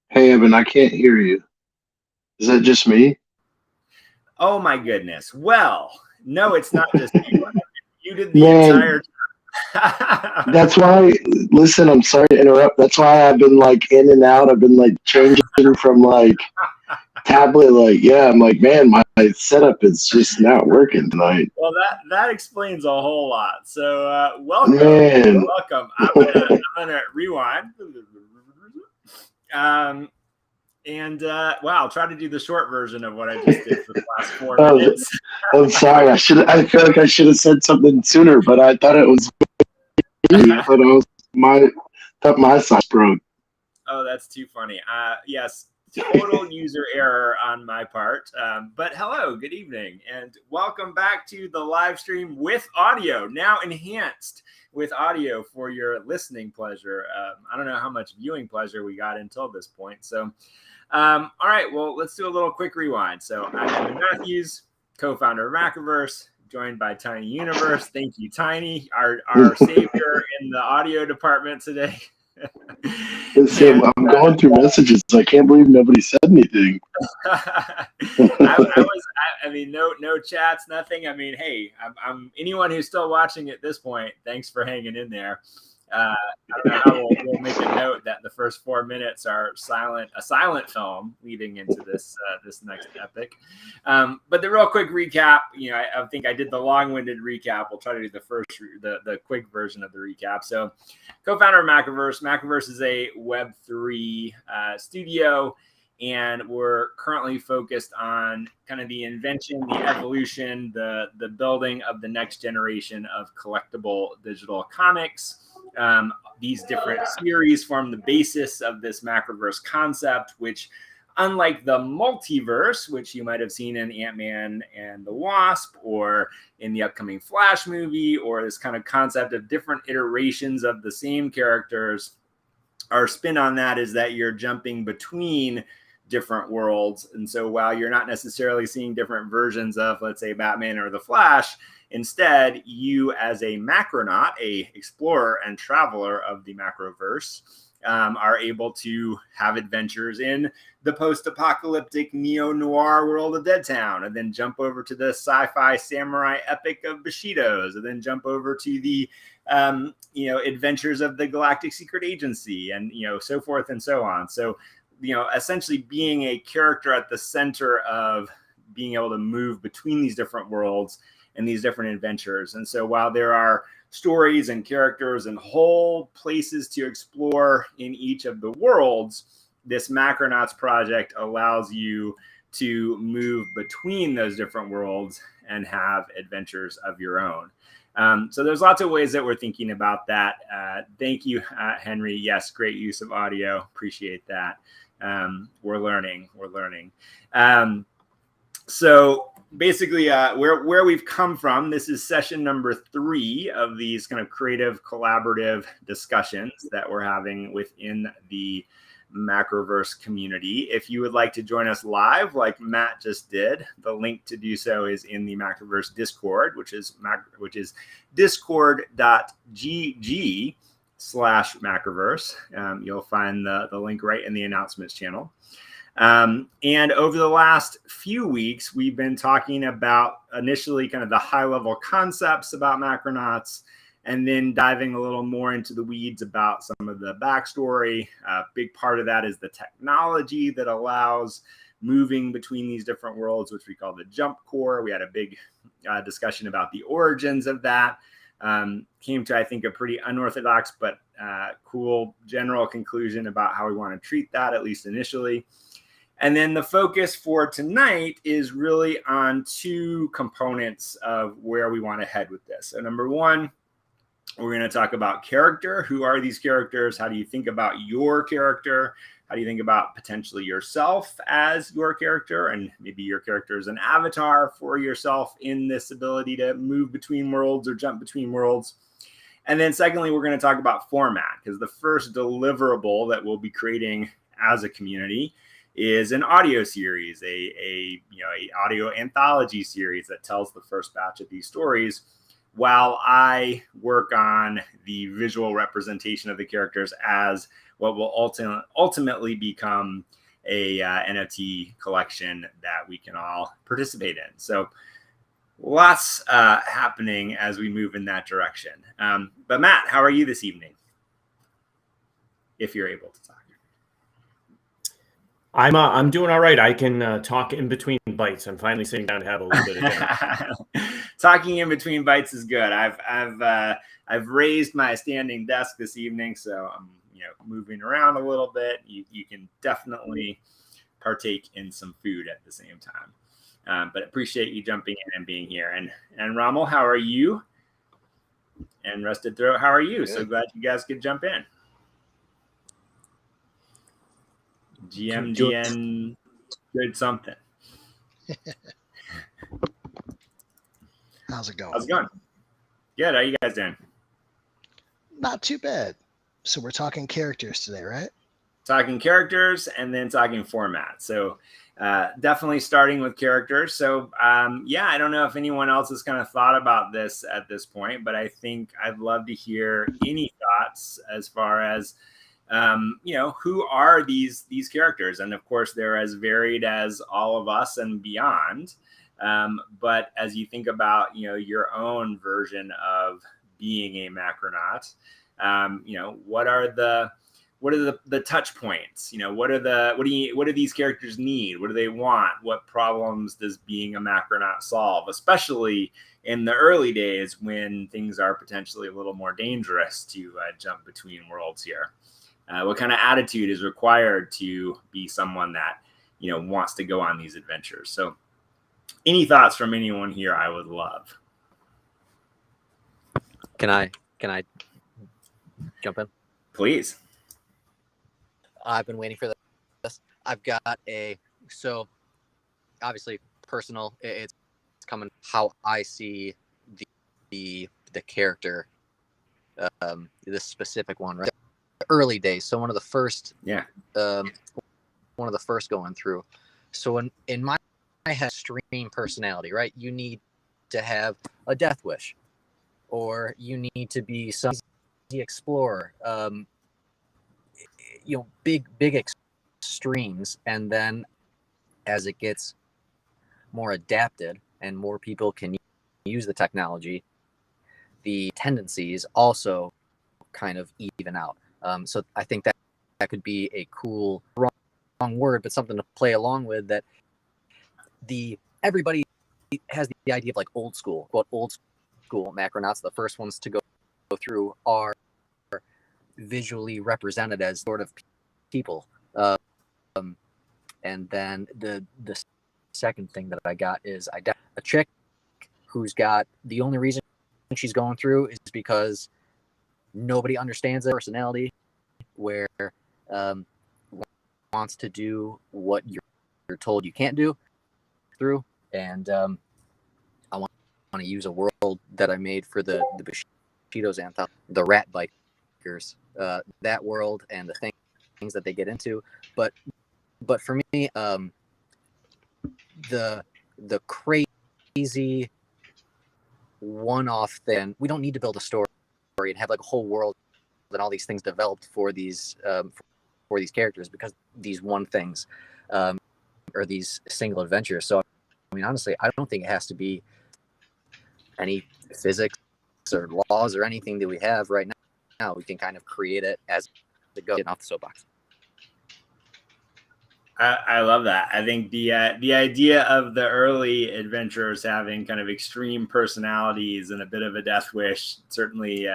Hey, Evan, I can't hear you. Is that just me? Oh my goodness. Well, no, it's not just you. You did the Man, entire time. that's why, listen, I'm sorry to interrupt. That's why I've been like in and out. I've been like changing from like tablet, like, yeah, I'm like, man, my setup is just not working tonight. Well, that explains a whole lot. So, welcome, Man, welcome. I'm gonna rewind. Um, and wow, I'll try to do the short version of what I just did for the last 4 minutes. I'm sorry. I feel like I should have said something sooner, but I thought it was me. I thought my, thought my side broke. Oh, that's too funny. Yes, total user error on my part. But hello, good evening, and welcome back to the live stream with audio, now enhanced with audio for your listening pleasure. I don't know how much viewing pleasure we got until this point. So, all right, well, let's do a little quick rewind. So I'm Evan Matthews, co-founder of Macroverse, joined by Tiny Universe. Thank you, Tiny, our savior in the audio department today. Listen, And I'm going through messages. I can't believe nobody said anything. I mean, no chats, nothing. I mean, hey, I'm anyone who's still watching at this point. Thanks for hanging in there. I don't know how we'll make a note that the first 4 minutes are a silent film leading into this next epic. But the real quick recap, I think I did the long-winded recap. We'll try to do the quick version of the recap. So, co-founder of Macroverse. Macroverse is a Web3 studio, and we're currently focused on kind of the invention, the evolution, the building of the next generation of collectible digital comics. These different series form the basis of this Macroverse concept, which, unlike the multiverse, which you might have seen in Ant-Man and the Wasp, or in the upcoming Flash movie, or this kind of concept of different iterations of the same characters, our spin on that is that you're jumping between different worlds. And so while you're not necessarily seeing different versions of, let's say, Batman or the Flash, instead, you as a Macronaut, a explorer and traveler of the Macroverse, are able to have adventures in the post-apocalyptic neo-noir world of Deadtown, and then jump over to the sci-fi samurai epic of Bushido's, and then jump over to the adventures of the Galactic Secret Agency, and so forth and so on. So, essentially being a character at the center of being able to move between these different worlds and these different adventures. And so while there are stories and characters and whole places to explore in each of the worlds, this Macronauts project allows you to move between those different worlds and have adventures of your own. So there's lots of ways that we're thinking about that. Thank you, Henry. Yes, great use of audio. Appreciate that. We're learning. So basically, where we've come from, this is session number 3 of these kind of creative collaborative discussions that we're having within the Macroverse community. If you would like to join us live, like Matt just did, the link to do so is in the Macroverse Discord, which is discord.gg/Macroverse. You'll find the link right in the announcements channel. And over the last few weeks, we've been talking about initially kind of the high level concepts about Macronauts, and then diving a little more into the weeds about some of the backstory. A big part of that is the technology that allows moving between these different worlds, which we call the jump core. We had a big discussion about the origins of that. Came to, I think, a pretty unorthodox but cool general conclusion about how we want to treat that, at least initially. And then the focus for tonight is really on 2 components of where we want to head with this. So number 1, we're going to talk about character. Who are these characters? How do you think about your character? How do you think about potentially yourself as your character, and maybe your character is an avatar for yourself in this ability to move between worlds or jump between worlds? And then secondly, we're going to talk about format, because the first deliverable that we'll be creating as a community is an audio series, a audio anthology series that tells the first batch of these stories, while I work on the visual representation of the characters as what will ultimately become a NFT collection that we can all participate in. So lots happening as we move in that direction. But Matt, how are you this evening? If you're able to talk. I'm doing all right. I can talk in between bites. I'm finally sitting down to have a little bit of dinner. Talking in between bites is good. I've raised my standing desk this evening, so I'm moving around a little bit. You can definitely partake in some food at the same time. But appreciate you jumping in and being here. And Rommel, how are you? And Rusted Throat, how are you? Good. So glad you guys could jump in. GMGN good something. How's it going? How's it going? Good. How are you guys doing? Not too bad. So we're talking characters today, right? Talking characters and then talking format. So definitely starting with characters. So yeah, I don't know if anyone else has kind of thought about this at this point, but I think I'd love to hear any thoughts as far as who are these characters? And of course, they're as varied as all of us and beyond. But as you think about, your own version of being a Macronaut, what are the touch points? What do these characters need? What do they want? What problems does being a Macronaut solve? Especially in the early days when things are potentially a little more dangerous to jump between worlds here. What kind of attitude is required to be someone that, wants to go on these adventures? So any thoughts from anyone here, I would love. Can I jump in? Please. I've been waiting for this. I've got so obviously personal. It's coming how I see the character, this specific one, right? Early days, so one of the first going through. So in my head, extreme personality, right? You need to have a death wish, or you need to be some explorer, big extremes. And then as it gets more adapted and more people can use the technology, the tendencies also kind of even out. So I think that could be a cool, wrong word, but something to play along with, that everybody has the idea of like old school, quote, old school Macronauts. The first ones to go through are visually represented as sort of people. And then the second thing that I got is a chick who's got, the only reason she's going through is because nobody understands their personality, where wants to do what you're told you can't do through. And I want to use a world that I made for the Bushido's anthology, the rat bikers, that world and the things that they get into. But for me, the crazy one-off thing, we don't need to build a story and have like a whole world and all these things developed for these characters, because these one things or these single adventures. So I mean, honestly, I don't think it has to be any physics or laws or anything that we have right now. We can kind of create it as it goes. Getting off the soapbox. I love that. I think the idea of the early adventurers having kind of extreme personalities and a bit of a death wish certainly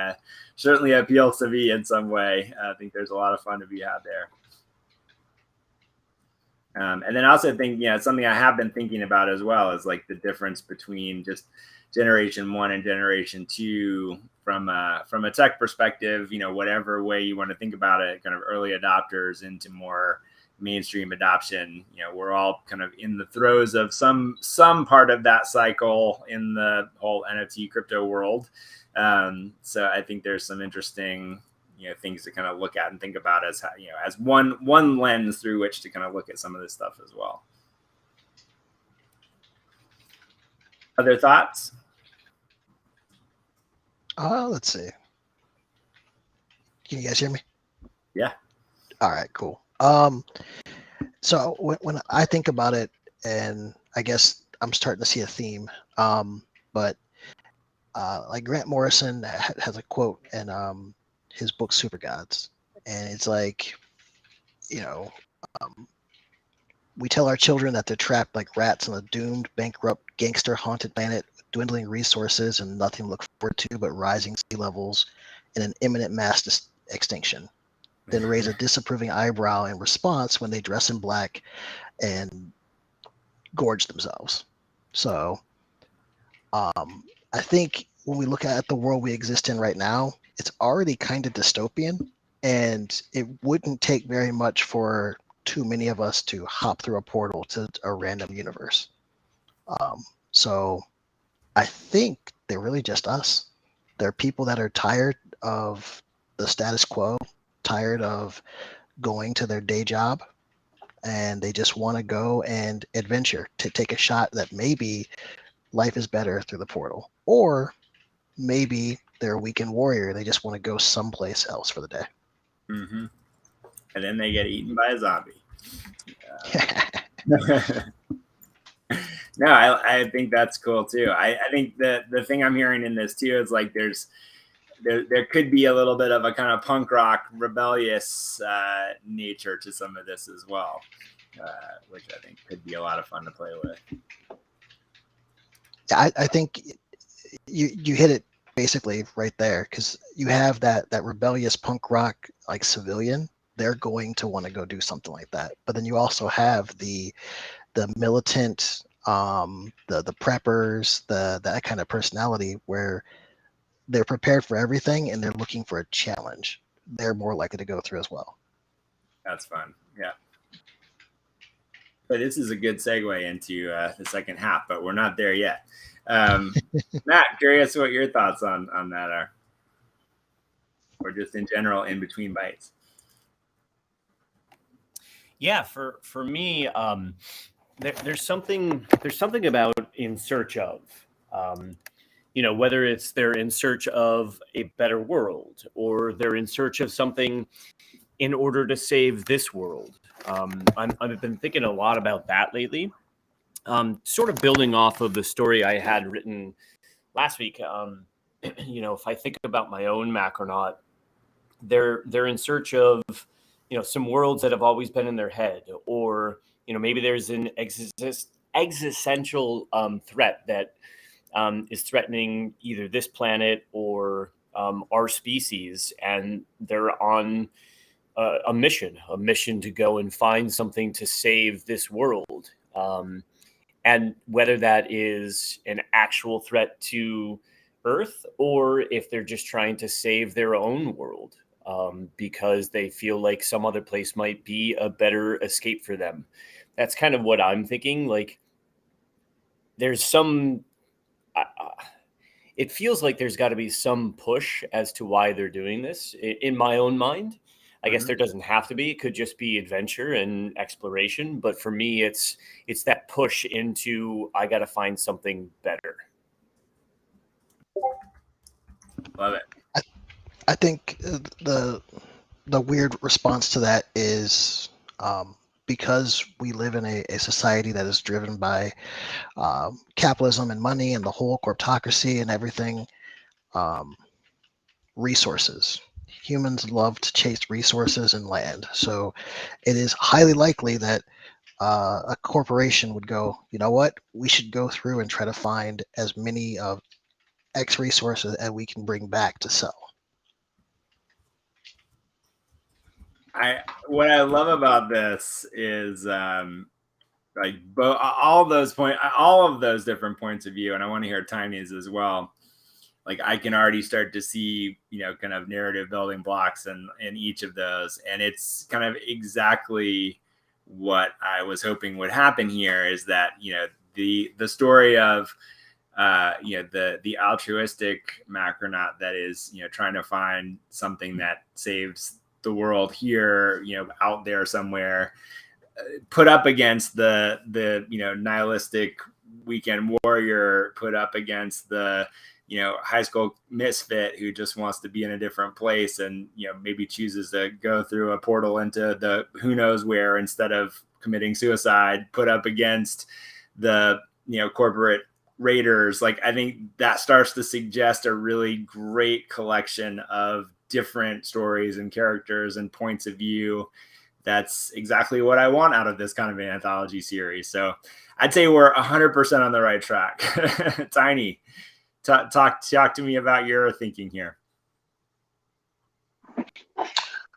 appeals to me in some way. I think there's a lot of fun to be had there. And then I also think, something I have been thinking about as well is like the difference between just generation 1 and generation 2 from a tech perspective, whatever way you want to think about it, kind of early adopters into more mainstream adoption. We're all kind of in the throes of some part of that cycle in the whole NFT crypto world. So I think there's some interesting things to kind of look at and think about as how, as one lens through which to kind of look at some of this stuff as well. Other thoughts? Let's see. Can you guys hear me? Yeah. All right, cool. So when I think about it, and I guess I'm starting to see a theme, but like Grant Morrison has a quote in his book Super Gods, and it's like, you know, um, we tell our children that they're trapped like rats on a doomed, bankrupt, gangster-haunted planet with dwindling resources and nothing to look forward to but rising sea levels and an imminent mass extinction. Then raise a disapproving eyebrow in response when they dress in black and gorge themselves. So I think when we look at the world we exist in right now, it's already kind of dystopian, and it wouldn't take very much for too many of us to hop through a portal to a random universe. So I think they're really just us. They're people that are tired of the status quo, tired of going to their day job, and they just want to go and adventure to take a shot that maybe life is better through the portal. Or maybe they're a weekend warrior. They just want to go someplace else for the day. Mm-hmm. And then they get eaten by a zombie. No, I think that's cool too. I think the thing I'm hearing in this too is like there could be a little bit of a kind of punk rock rebellious nature to some of this as well, which I think could be a lot of fun to play with. I think you hit it basically right there, because you have that rebellious punk rock like civilian. They're going to want to go do something like that. But then you also have the militant, the preppers, that kind of personality where they're prepared for everything and they're looking for a challenge. They're more likely to go through as well. That's fun. Yeah. But this is a good segue into the second half, but we're not there yet. Matt, curious what your thoughts on that are, or just in general in between bites. Yeah, for me, there's something about in search of, whether it's they're in search of a better world or they're in search of something in order to save this world. I've been thinking a lot about that lately. Sort of building off of the story I had written last week. If I think about my own Macronaut, they're in search of, some worlds that have always been in their head, or, maybe there's an existential threat that is threatening either this planet or our species, and they're on a mission to go and find something to save this world. And whether that is an actual threat to Earth or if they're just trying to save their own world, because they feel like some other place might be a better escape for them. That's kind of what I'm thinking. Like, there's some, it feels like there's got to be some push as to why they're doing this in my own mind. I guess there doesn't have to be. It could just be adventure and exploration. But for me, it's that push into, I got to find something better. Love it. I think the weird response to that is because we live in a society that is driven by capitalism and money and the whole corporatocracy and everything, resources. Humans love to chase resources and land. So it is highly likely that a corporation would go, you know what, we should go through and try to find as many of X resources as we can bring back to sell. What I love about this is like all of those different points of view, and I want to hear Tiny's as well. Like, I can already start to see, kind of narrative building blocks in each of those, and it's kind of exactly what I was hoping would happen here. Is that the story of the altruistic Macronaut that is trying to find something that saves the world here, out there somewhere, put up against the nihilistic weekend warrior put up against the, high school misfit who just wants to be in a different place and, maybe chooses to go through a portal into the who knows where instead of committing suicide, put up against the, corporate raiders. Like, I think that starts to suggest a really great collection of different stories and characters and points of view. That's exactly what I want out of this kind of an anthology series. So I'd say we're 100% on the right track. Tiny, talk to me about your thinking here.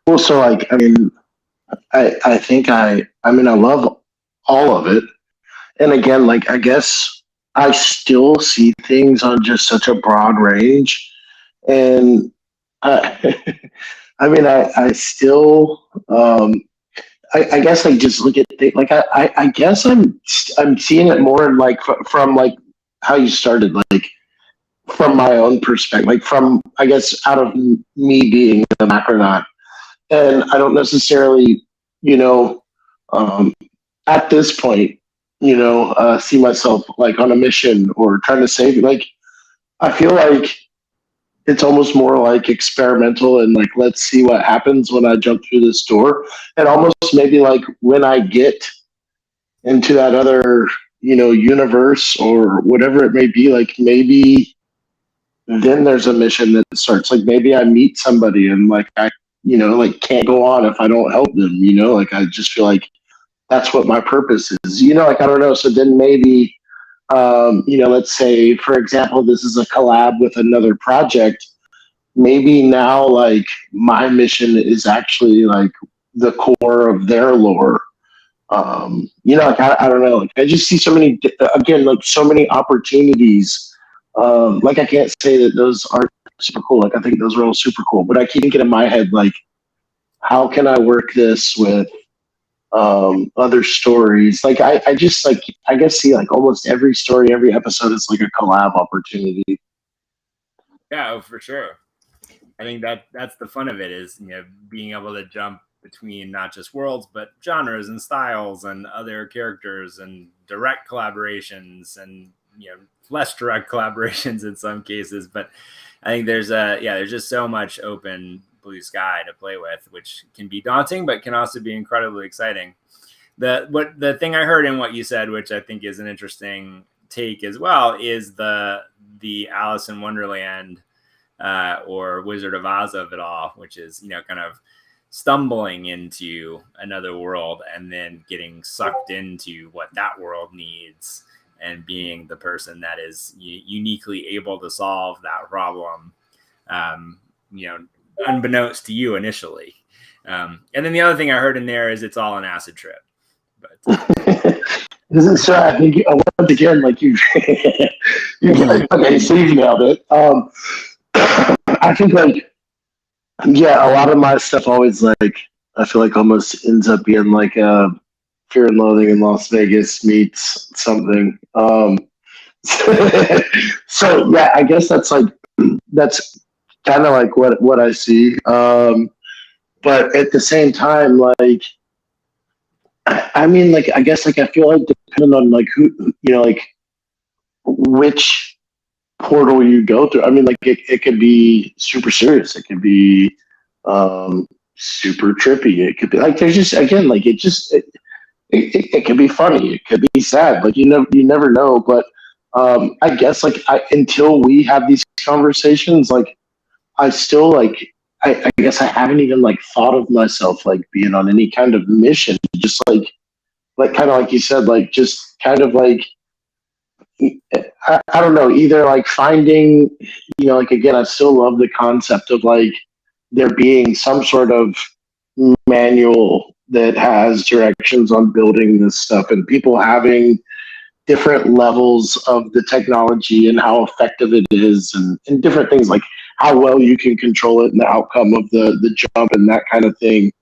Well, so like, I mean, I think I love all of it. And again, like, I guess I still see things on just such a broad range. And I still, I guess I just look at things like I guess I'm seeing it more like from like how you started, like from my own perspective, like from, I guess, out of me being a Macronaut. And I don't necessarily, at this point, see myself like on a mission or trying to save. Like, I feel like it's almost more like experimental and like, let's see what happens when I jump through this door. And almost maybe like when I get into that other, universe or whatever it may be, like maybe then there's a mission that starts. Like maybe I meet somebody and like I, like can't go on if I don't help them, like I just feel like that's what my purpose is, like I don't know. So then maybe let's say, for example, this is a collab with another project. Maybe now, like, my mission is actually like the core of their lore. Like I don't know. Like I just see so many, again, like so many opportunities. Like I can't say that those aren't super cool. Like I think those are all super cool. But I keep thinking in my head, like, how can I work this with other stories? Like I just like, I guess, see like almost every story, every episode is like a collab opportunity. Yeah, for sure. I think that's the fun of it, is being able to jump between not just worlds but genres and styles and other characters and direct collaborations and less direct collaborations in some cases. But I think there's just so much open blue sky to play with, which can be daunting but can also be incredibly exciting. The thing I heard in what you said, which I think is an interesting take as well, is the Alice in Wonderland or Wizard of Oz of it all, which is kind of stumbling into another world and then getting sucked into what that world needs and being the person that is uniquely able to solve that problem, unbeknownst to you initially. And then the other thing I heard in there is it's all an acid trip. But So I think once again, like you okay, so you've nailed it. I think like, yeah, a lot of my stuff always, like, I feel like almost ends up being like a Fear and Loathing in Las Vegas meets something. So yeah, I guess that's kind of like what I see. But at the same time, like, I mean, like, I guess, like, I feel like depending on like who, like which portal you go through. I mean, like, it could be super serious. It could be super trippy. It could be like, there's just, again, like, it could be funny. It could be sad. Like, you never know. But I guess, like, until we have these conversations, like, I still, like, I guess I haven't even like thought of myself like being on any kind of mission. Just like kind of like you said, like, just kind of like, I don't know, either like finding, like, again, I still love the concept of like there being some sort of manual that has directions on building this stuff and people having different levels of the technology and how effective it is and different things, like how well you can control it and the outcome of the jump and that kind of thing.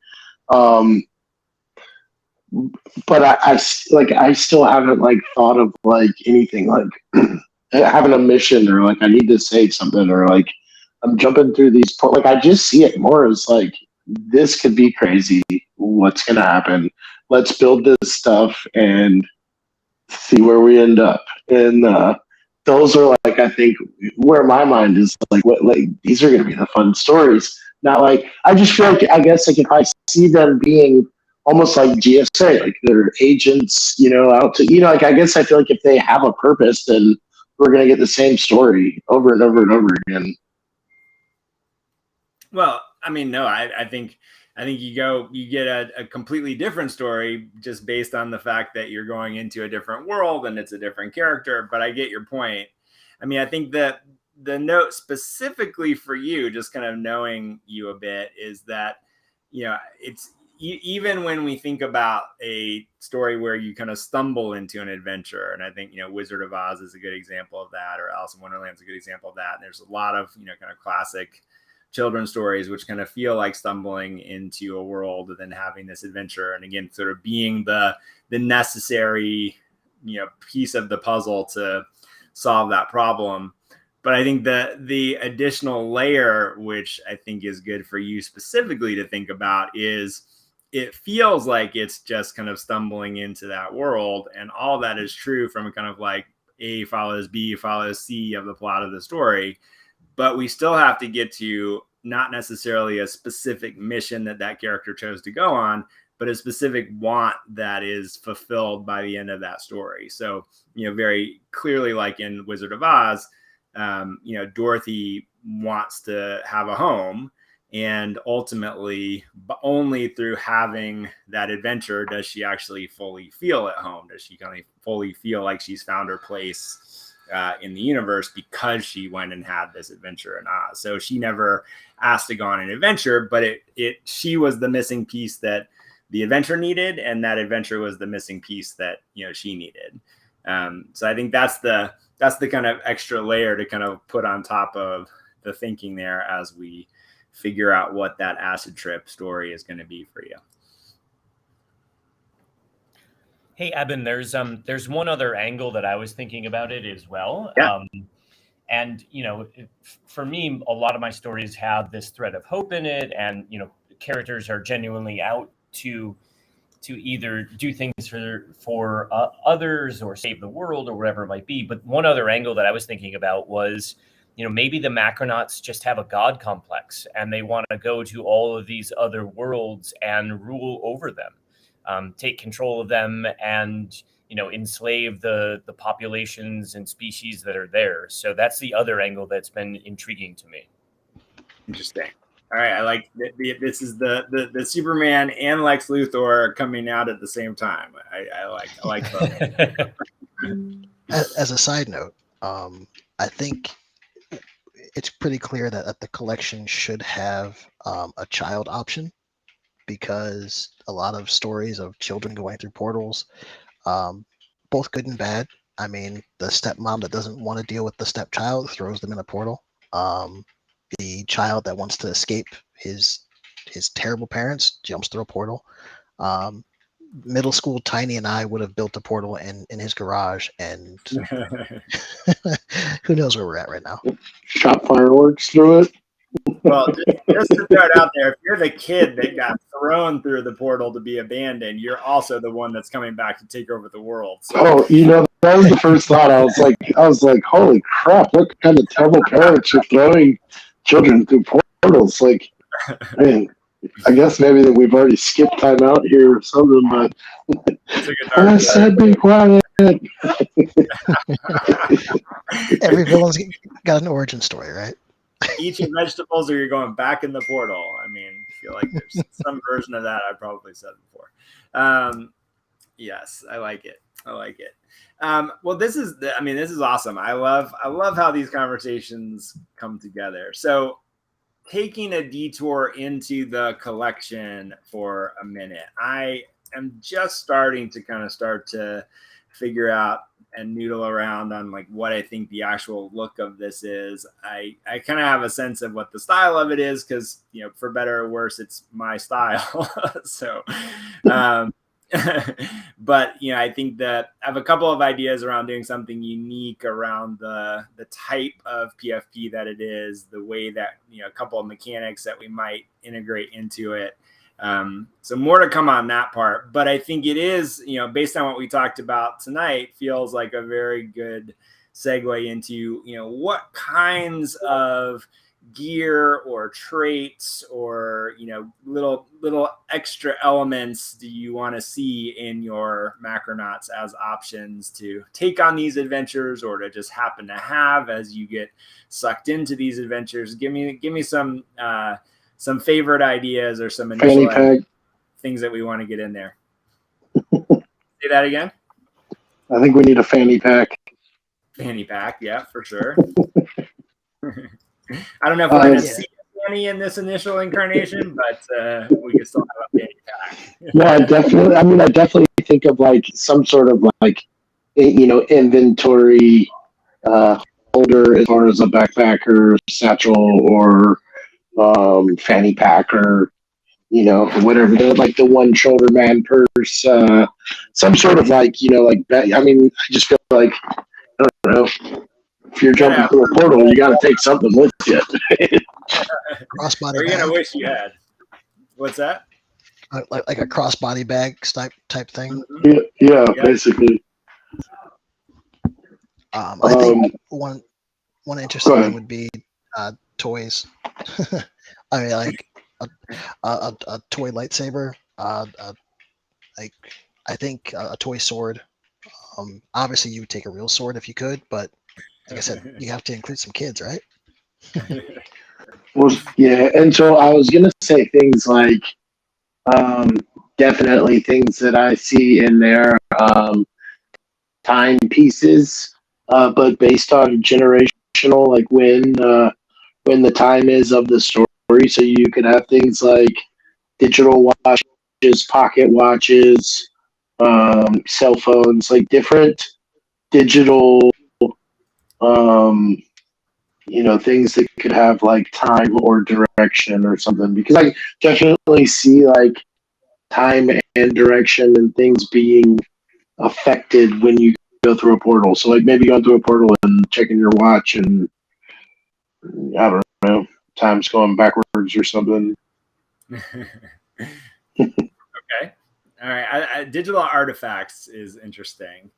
But I still haven't like thought of like anything like having a mission or like I need to say something or like I'm jumping through these like I just see it more as like this could be crazy. What's gonna happen? Let's build this stuff and see where we end up. And those are like, I think, where my mind is like, what, like these are going to be the fun stories. Not like, I just feel like, I guess, like if I see them being almost like GSA, like they're agents, out to, like, I guess I feel like if they have a purpose, then we're going to get the same story over and over and over again. Well, I mean, no, I think you get a completely different story just based on the fact that you're going into a different world and it's a different character. But I get your point. I mean, I think that the note specifically for you, just kind of knowing you a bit, is that, it's even when we think about a story where you kind of stumble into an adventure, and I think, Wizard of Oz is a good example of that, or Alice in Wonderland is a good example of that. And there's a lot of, kind of classic children's stories which kind of feel like stumbling into a world and then having this adventure, and again sort of being the necessary piece of the puzzle to solve that problem. But I think that the additional layer, which I think is good for you specifically to think about, is it feels like it's just kind of stumbling into that world, and all that is true from a kind of like A follows B follows C of the plot of the story. But we still have to get to not necessarily a specific mission that character chose to go on, but a specific want that is fulfilled by the end of that story. So, very clearly, like in Wizard of Oz, Dorothy wants to have a home, and ultimately, only through having that adventure does she actually fully feel at home. Does she kind of fully feel like she's found her place in the universe, because she went and had this adventure in Oz. So she never asked to go on an adventure, but she was the missing piece that the adventure needed, and that adventure was the missing piece that she needed. So I think that's the kind of extra layer to kind of put on top of the thinking there as we figure out what that acid trip story is going to be for you. Hey, Eben, there's one other angle that I was thinking about it as well. Yeah. And, for me, a lot of my stories have this thread of hope in it, and, characters are genuinely out to either do things for others or save the world or whatever it might be. But one other angle that I was thinking about was, maybe the Macronauts just have a god complex, and they want to go to all of these other worlds and rule over them. Take control of them and enslave the populations and species that are there. So that's the other angle that's been intriguing to me. Interesting. All right, I like this is the Superman and Lex Luthor coming out at the same time. I like both. As a side note, I think it's pretty clear that the collection should have a child option, because a lot of stories of children going through portals, both good and bad. I mean, the stepmom that doesn't want to deal with the stepchild throws them in a portal. The child that wants to escape his terrible parents jumps through a portal. Middle school Tiny and I would have built a portal in his garage, and who knows where we're at right now. Shot fireworks through it. Well, just to throw it out there, if you're the kid that got thrown through the portal to be abandoned, you're also the one that's coming back to take over the world. So. Oh, that was the first thought. I was like, holy crap! What kind of terrible parents are throwing children through portals? Like, man, I guess maybe that we've already skipped time out here or something. But I said, be quiet. Every villain's got an origin story, right? Eating vegetables, or you're going back in the portal. I mean, I feel like there's some version of that I probably said before. Yes, I like it. Well, this is awesome. I love how these conversations come together. So, taking a detour into the collection for a minute, I am just starting to figure out and noodle around on like what I think the actual look of this is. I kind of have a sense of what the style of it is, because for better or worse, it's my style. So but I think that I have a couple of ideas around doing something unique around the type of PFP that it is, the way that a couple of mechanics that we might integrate into it. So more to come on that part, but I think it is, based on what we talked about tonight, feels like a very good segue into, what kinds of gear or traits or, little extra elements do you want to see in your Macronauts as options to take on these adventures or to just happen to have as you get sucked into these adventures? Give me some favorite ideas or some initial things that we want to get in there. Say that again. I think we need a fanny pack. Fanny pack, yeah, for sure. I don't know if we're going to see a fanny in this initial incarnation, but we can still have a fanny pack. No, I definitely think of like some sort of like, inventory holder as far as a backpack or satchel or fanny pack or whatever, like the one shoulder man purse, some sort of like, I just feel like, I don't know, if you're jumping through a portal, you got to take something with you. Crossbody We're bag. going to wish you had. What's that? Like a crossbody bag type thing. Mm-hmm. Yeah, basically. I think one interesting thing would be toys. I mean, like a toy lightsaber. Like I think a toy sword. Obviously, you would take a real sword if you could, but like I said, you have to include some kids, right? Well, yeah, and so I was gonna say things like, definitely things that I see in there, timepieces, but based on generational, like when the time is of the story. So you could have things like digital watches, pocket watches, cell phones, like different digital, things that could have like time or direction or something. Because I definitely see like time and direction and things being affected when you go through a portal. So like maybe going through a portal and checking your watch and I don't know, time's going backwards or something. Okay. All right. Digital artifacts is interesting.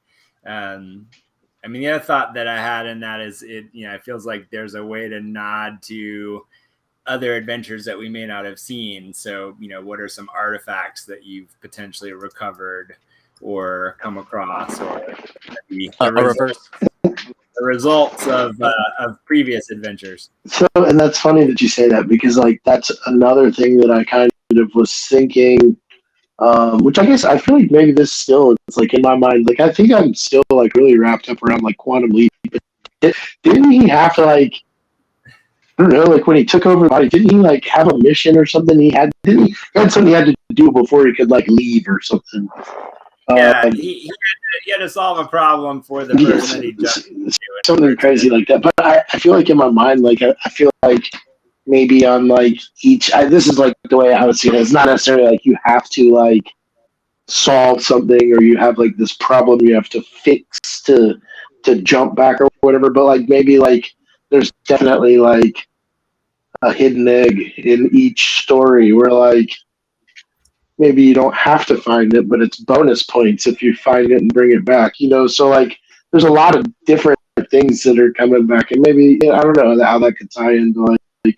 The other thought that I had in that is it feels like there's a way to nod to other adventures that we may not have seen. So, what are some artifacts that you've potentially recovered or come across, or the results of previous adventures? So, and that's funny that you say that because like that's another thing that I kind of was thinking, which I guess I feel like maybe this still it's like in my mind. Like I think I'm still like really wrapped up around like Quantum Leap. But didn't he have to like? I don't know, like when he took over the body, didn't he like have a mission or something? He had something he had to do before he could like leave or something. Yeah, he had to solve a problem for the person that he jumped into. Something crazy like that. But I feel like in my mind, like I feel like maybe on like this is like the way I would see it. It's not necessarily like you have to like solve something or you have like this problem you have to fix to jump back or whatever. But like maybe like there's definitely like a hidden egg in each story where like maybe you don't have to find it, but it's bonus points if you find it and bring it back, so like there's a lot of different things that are coming back, and maybe I don't know how that could tie into like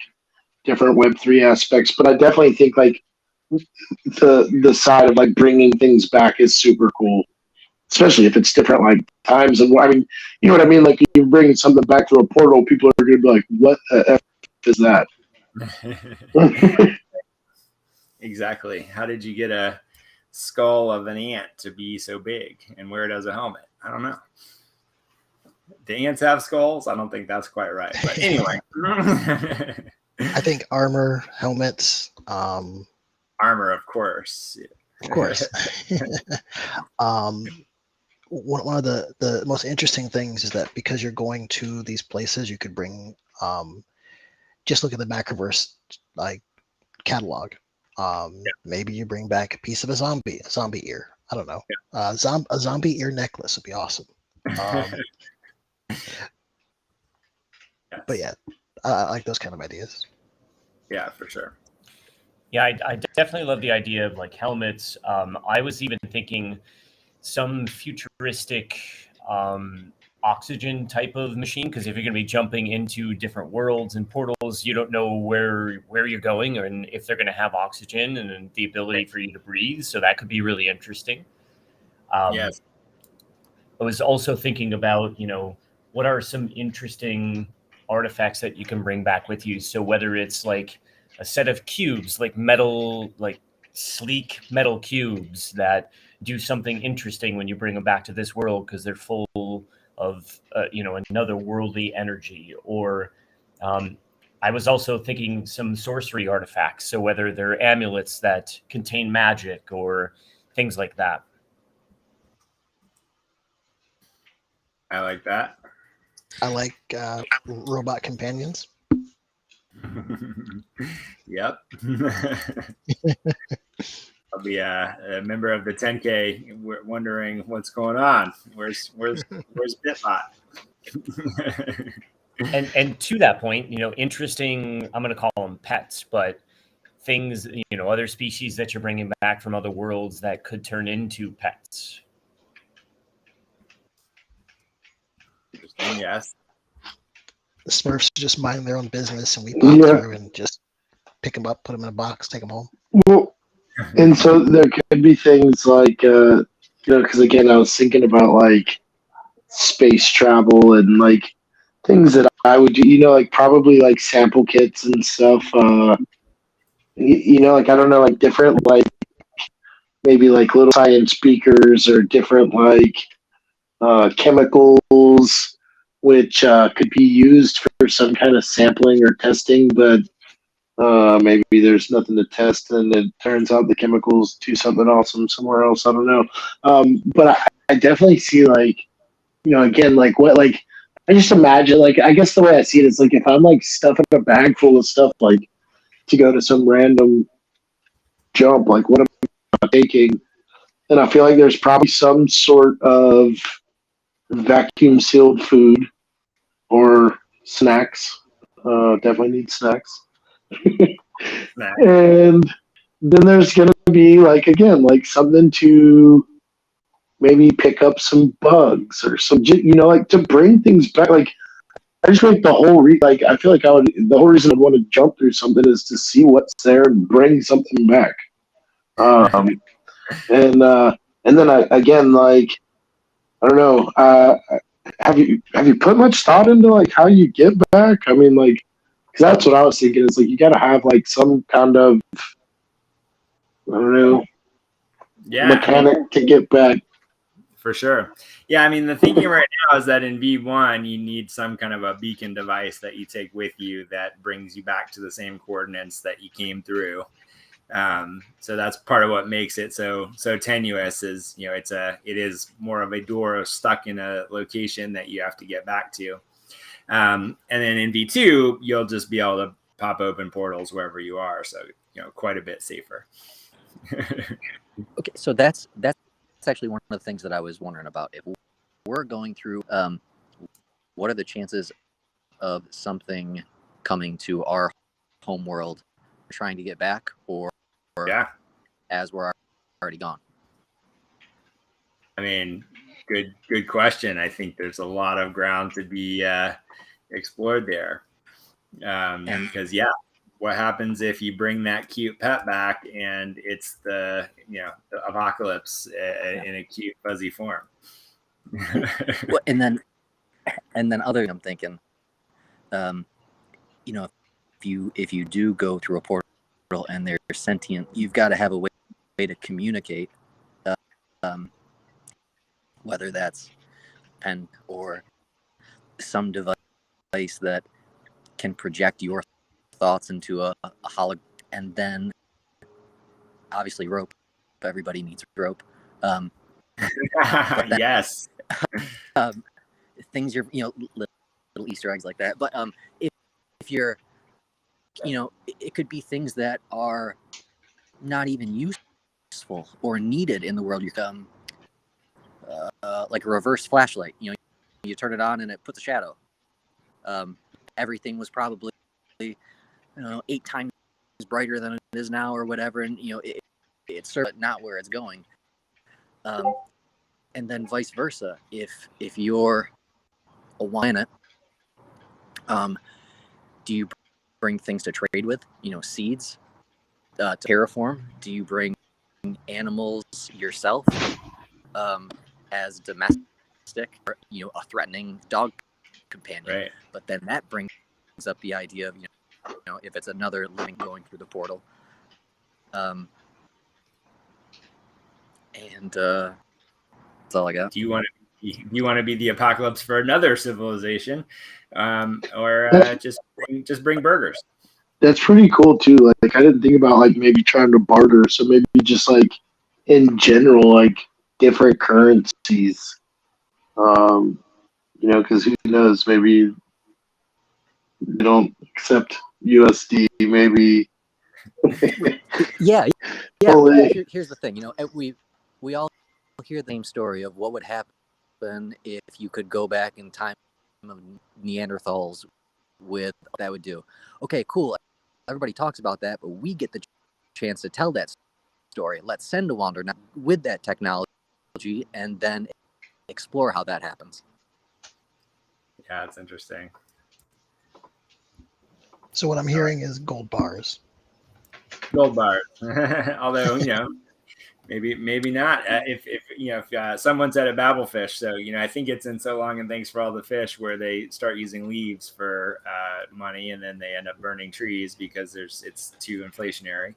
different Web3 aspects, but I definitely think like the side of like bringing things back is super cool, especially if it's different like times. And you know what I mean, like you bring something back through a portal, people are gonna be like, what the F is that? Exactly. How did you get a skull of an ant to be so big and wear it as a helmet? I don't know. Do ants have skulls? I don't think that's quite right. But anyway. I think armor, helmets. Armor, of course. Of course. One of the most interesting things is that because you're going to these places, you could bring just look at the Macroverse like catalog. Maybe you bring back a piece of a zombie ear. I don't know. A zombie ear necklace would be awesome. But yeah, I like those kind of ideas. Yeah, for sure. Yeah, I definitely love the idea of like helmets. I was even thinking some futuristic oxygen type of machine, because if you're going to be jumping into different worlds and portals, you don't know where you're going and if they're going to have oxygen and the ability for you to breathe. So that could be really interesting. Yes. I was also thinking about, what are some interesting artifacts that you can bring back with you. So whether it's like a set of cubes, like metal, like sleek metal cubes that do something interesting when you bring them back to this world because they're full of, another worldly energy. Or I was also thinking some sorcery artifacts. So whether they're amulets that contain magic or things like that. I like that. I like robot companions. Yep. I'll be a member of the 10K wondering what's going on. Where's Bitbot? And to that point, interesting, I'm going to call them pets, but things, other species that you're bringing back from other worlds that could turn into pets. Interesting, yes. The Smurfs just minding their own business, and we pop through and just pick them up, put them in a box, take them home. Well, and so there could be things like, because again, I was thinking about like space travel and like things that I would do, like probably like sample kits and stuff. Like I don't know, like different, like maybe like little science beakers or different like chemicals, which could be used for some kind of sampling or testing, but maybe there's nothing to test, and it turns out the chemicals do something awesome somewhere else. I don't know, but I definitely see like, again, like what, like I just imagine, like I guess the way I see it is like if I'm like stuffing a bag full of stuff, like to go to some random jump, like what am I taking? And I feel like there's probably some sort of vacuum sealed food or snacks. Definitely need snacks. And then there's gonna be like again like something to maybe pick up some bugs or some like to bring things back. Like I just like the whole like I feel like the whole reason I'd want to jump through something is to see what's there and bring something back. And then again, like I don't know. Have you put much thought into like how you get back? I mean, like, because that's what I was thinking. Is like you got to have like some kind of, I don't know, mechanic to get back. For sure. Yeah, I mean, the thinking right now is that in V1, you need some kind of a beacon device that you take with you that brings you back to the same coordinates that you came through. So that's part of what makes it so tenuous is, it is more of a door stuck in a location that you have to get back to. And then in V2, you'll just be able to pop open portals wherever you are. So, quite a bit safer. Okay. So that's actually one of the things that I was wondering about. If we're going through, what are the chances of something coming to our home world, trying to get back, or as we're already gone? I mean, good question. I think there's a lot of ground to be explored there. Because what happens if you bring that cute pet back and it's the apocalypse in a cute fuzzy form? Well, and then I'm thinking, if you do go through a portal and they're sentient, you've got to have a way to communicate, whether that's pen or some device that can project your thoughts into a hologram, and then obviously rope. Everybody needs rope. Yes. Things little Easter eggs like that. But if you're, it could be things that are not even useful or needed in the world. You come like a reverse flashlight. You turn it on and it puts a shadow. Everything was probably 8 times brighter than it is now or whatever, and it's sort of not where it's going. And then vice versa, if you're a planet, do you bring things to trade with, seeds, to terraform? Do you bring animals yourself, as domestic, or a threatening dog companion? Right. But then that brings up the idea of if it's another living going through the portal, and that's all I got. Do you want to be the apocalypse for another civilization, or just bring burgers? That's pretty cool too. Like I didn't think about like maybe trying to barter. So maybe just like in general, like different currencies. Because who knows? Maybe they don't accept USD. Maybe. Yeah. Totally. Here's the thing. We all hear the same story of what would happen if you could go back in time of Neanderthals with what that would do. Okay, cool. Everybody talks about that, but we get the chance to tell that story. Let's send a wanderer with that technology and then explore how that happens. Yeah, it's interesting. So what I'm hearing is gold bars. Gold bars. Although, maybe not. If someone said a babblefish, so I think it's in So Long and Thanks for All the Fish, where they start using leaves for money, and then they end up burning trees because it's too inflationary.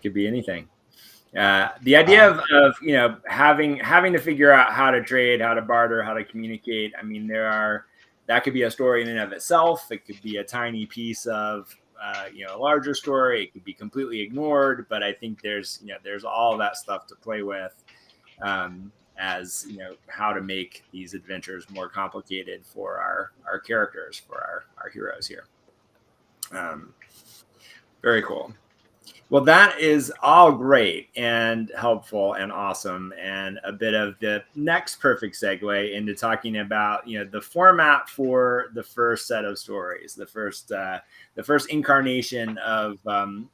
Could be anything. The idea of having to figure out how to trade, how to barter, how to communicate. I mean, that could be a story in and of itself. It could be a tiny piece of a larger story. It could be completely ignored, but I think there's all that stuff to play with, as how to make these adventures more complicated for our characters, for our heroes here. Very cool. Well, that is all great and helpful and awesome, and a bit of the next perfect segue into talking about the format for the first set of stories, the first incarnation of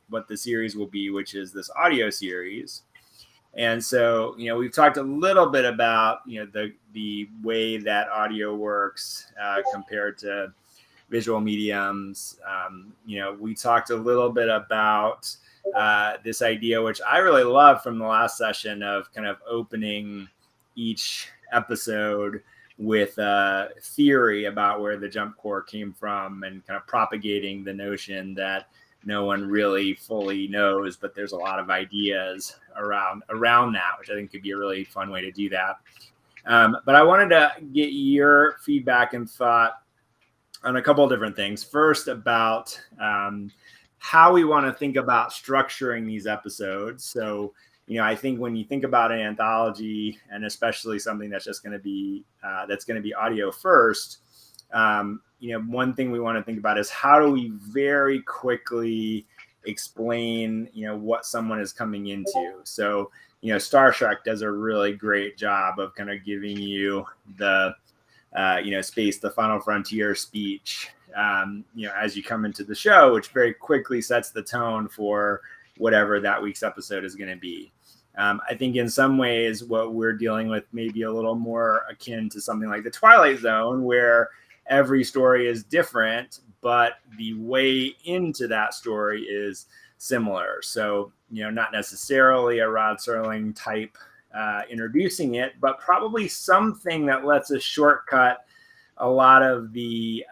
what the series will be, which is this audio series. And so we've talked a little bit about the way that audio works compared to visual mediums. We talked a little bit about this idea, which I really love from the last session, of kind of opening each episode with a theory about where the jump core came from, and kind of propagating the notion that no one really fully knows, but there's a lot of ideas around that, which I think could be a really fun way to do that. But I wanted to get your feedback and thought on a couple of different things. First, about how we want to think about structuring these episodes. So, I think when you think about an anthology, and especially something that's just going to be audio first, one thing we want to think about is how do we very quickly explain, what someone is coming into. So, Star Trek does a really great job of kind of giving you the Space, the Final Frontier speech, as you come into the show, which very quickly sets the tone for whatever that week's episode is going to be. I think in some ways what we're dealing with may be a little more akin to something like the Twilight Zone, where every story is different, but the way into that story is similar. So, not necessarily a Rod Serling type introducing it, but probably something that lets us shortcut a lot of the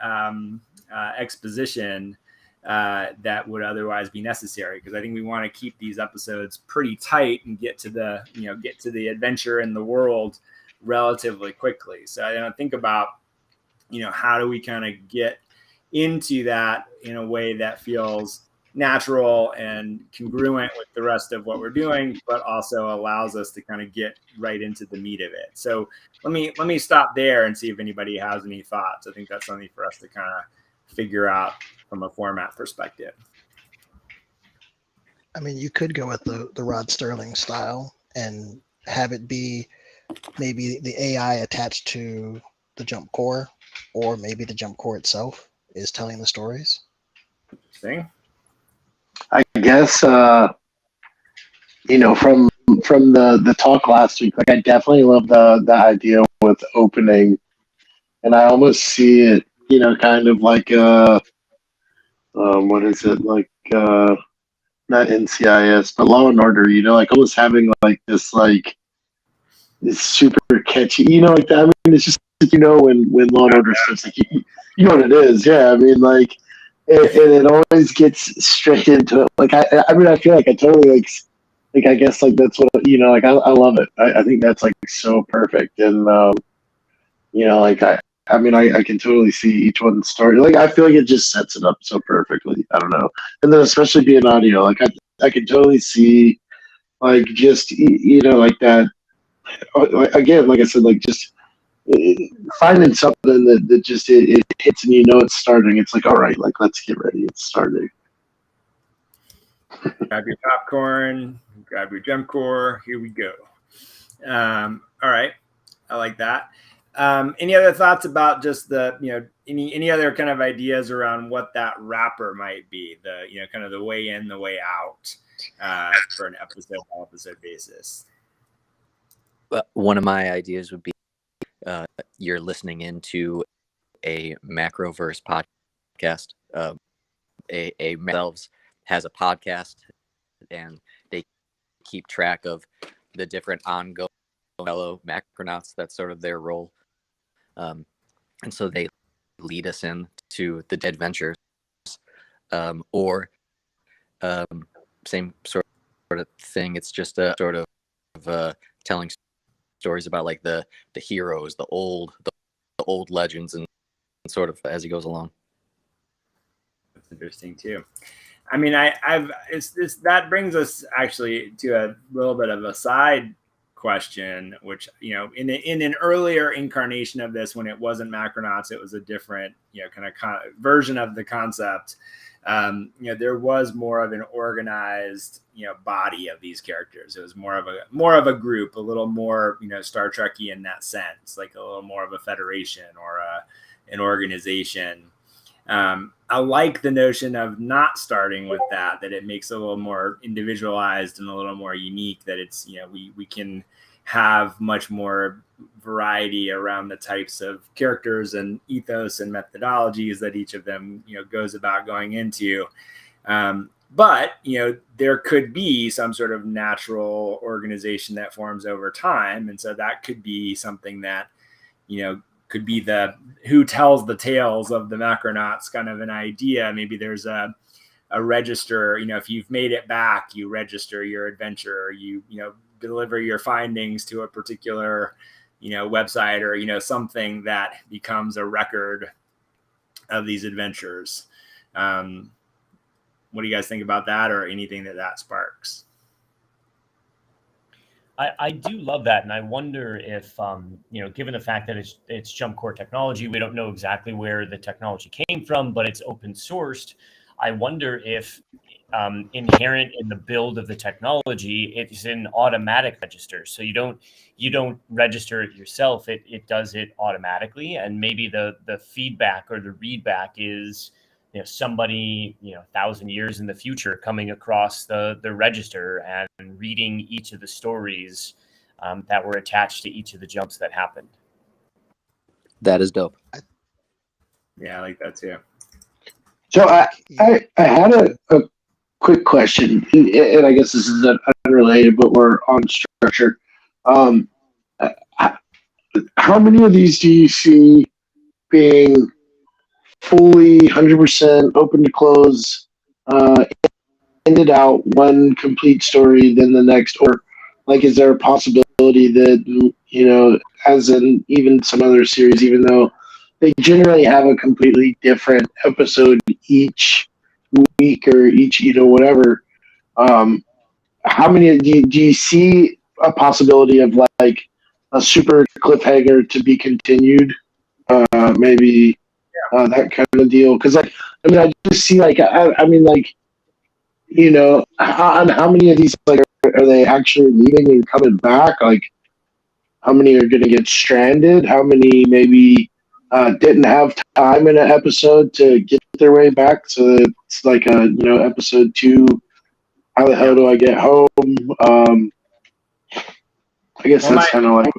exposition that would otherwise be necessary, because I think we want to keep these episodes pretty tight and get to the adventure in the world relatively quickly. So I think about how do we kind of get into that in a way that feels natural and congruent with the rest of what we're doing, but also allows us to kind of get right into the meat of it. So let me stop there and see if anybody has any thoughts. I think that's something for us to kind of figure out from a format perspective. I mean, you could go with the Rod Serling style and have it be maybe the AI attached to the jump core, or maybe the jump core itself. is telling the stories. Interesting. I guess from the talk last week, like I definitely love the idea with opening, and I almost see it, kind of like what is it, like not NCIS but Law and Order, like almost having like this super catchy, like that. I mean, it's just when Law and Order starts, like you know what it is, yeah. I mean, like, and it always gets straight into it. Like I mean, I feel like I totally like I guess like that's what like I love it. I think that's like so perfect, and like I mean, I can totally see each one's story. Like, I feel like it just sets it up so perfectly. I don't know. And then especially being audio, like I can totally see, like, just, like that. Again, like I said, like just finding something that just, it hits and it's starting. It's like, all right, like, let's get ready. It's starting. Grab your popcorn, grab your gem core. Here we go. All right. I like that. Any other thoughts about just the, any other kind of ideas around what that wrapper might be, the, kind of the way in, the way out for an episode by episode basis? One of my ideas would be you're listening into a Macroverse podcast. A themselves has a podcast, and they keep track of the different ongoing fellow Macronauts. That's sort of their role. And so they lead us in to the adventures, or same sort of thing. It's just a sort of telling stories about like the heroes, the old legends, and sort of as he goes along. That's interesting too. I mean, that brings us actually to a little bit of a side question, which, in an earlier incarnation of this, when it wasn't Macronauts, it was a different, kind of version of the concept. There was more of an organized, body of these characters. It was more of a group, a little more, Star Trek-y in that sense, like a little more of a federation or an organization. I like the notion of not starting with that it makes it a little more individualized and a little more unique, that it's, we can have much more variety around the types of characters and ethos and methodologies that each of them, goes about going into. But, there could be some sort of natural organization that forms over time. And so that could be something that, could be the who tells the tales of the Macronauts kind of an idea. Maybe there's a register, if you've made it back, you register your adventure, you deliver your findings to a particular, website, or, something that becomes a record of these adventures. What do you guys think about that, or anything that sparks? I do love that, and I wonder if, given the fact that it's jump core technology, we don't know exactly where the technology came from, but it's open sourced. I wonder if inherent in the build of the technology, it's an automatic register. So you don't register it yourself; it does it automatically, and maybe the feedback or the readback is, somebody 1,000 years in the future coming across the register and reading each of the stories that were attached to each of the jumps that happened. That is dope. Yeah, I like that too. So I had a quick question, and I guess this is unrelated, but we're on structure. How many of these do you see being fully 100% open to close, ended out one complete story, then the next, or like, is there a possibility that, as in even some other series, even though they generally have a completely different episode each week or each, whatever, how many do you see a possibility of like a super cliffhanger to be continued? Maybe that kind of deal. Because I just see like, I mean, like, on how many of these, like, are they actually leaving and coming back? Like, how many are going to get stranded? How many maybe didn't have time in an episode to get their way back. So it's like episode 2. How the hell do I get home? I guess that's kind of like.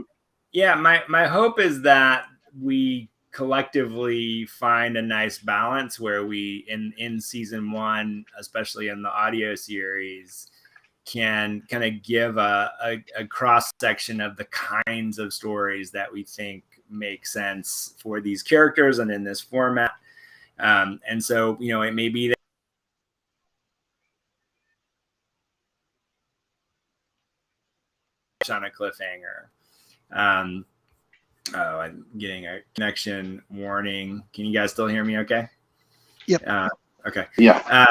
Yeah, my hope is that we collectively find a nice balance where we in season 1, especially in the audio series, can kind of give a cross section of the kinds of stories that we think make sense for these characters and in this format. And so, it may be that on a cliffhanger. Oh, I'm getting a connection warning. Can you guys still hear me okay? Yep. Okay. Yeah.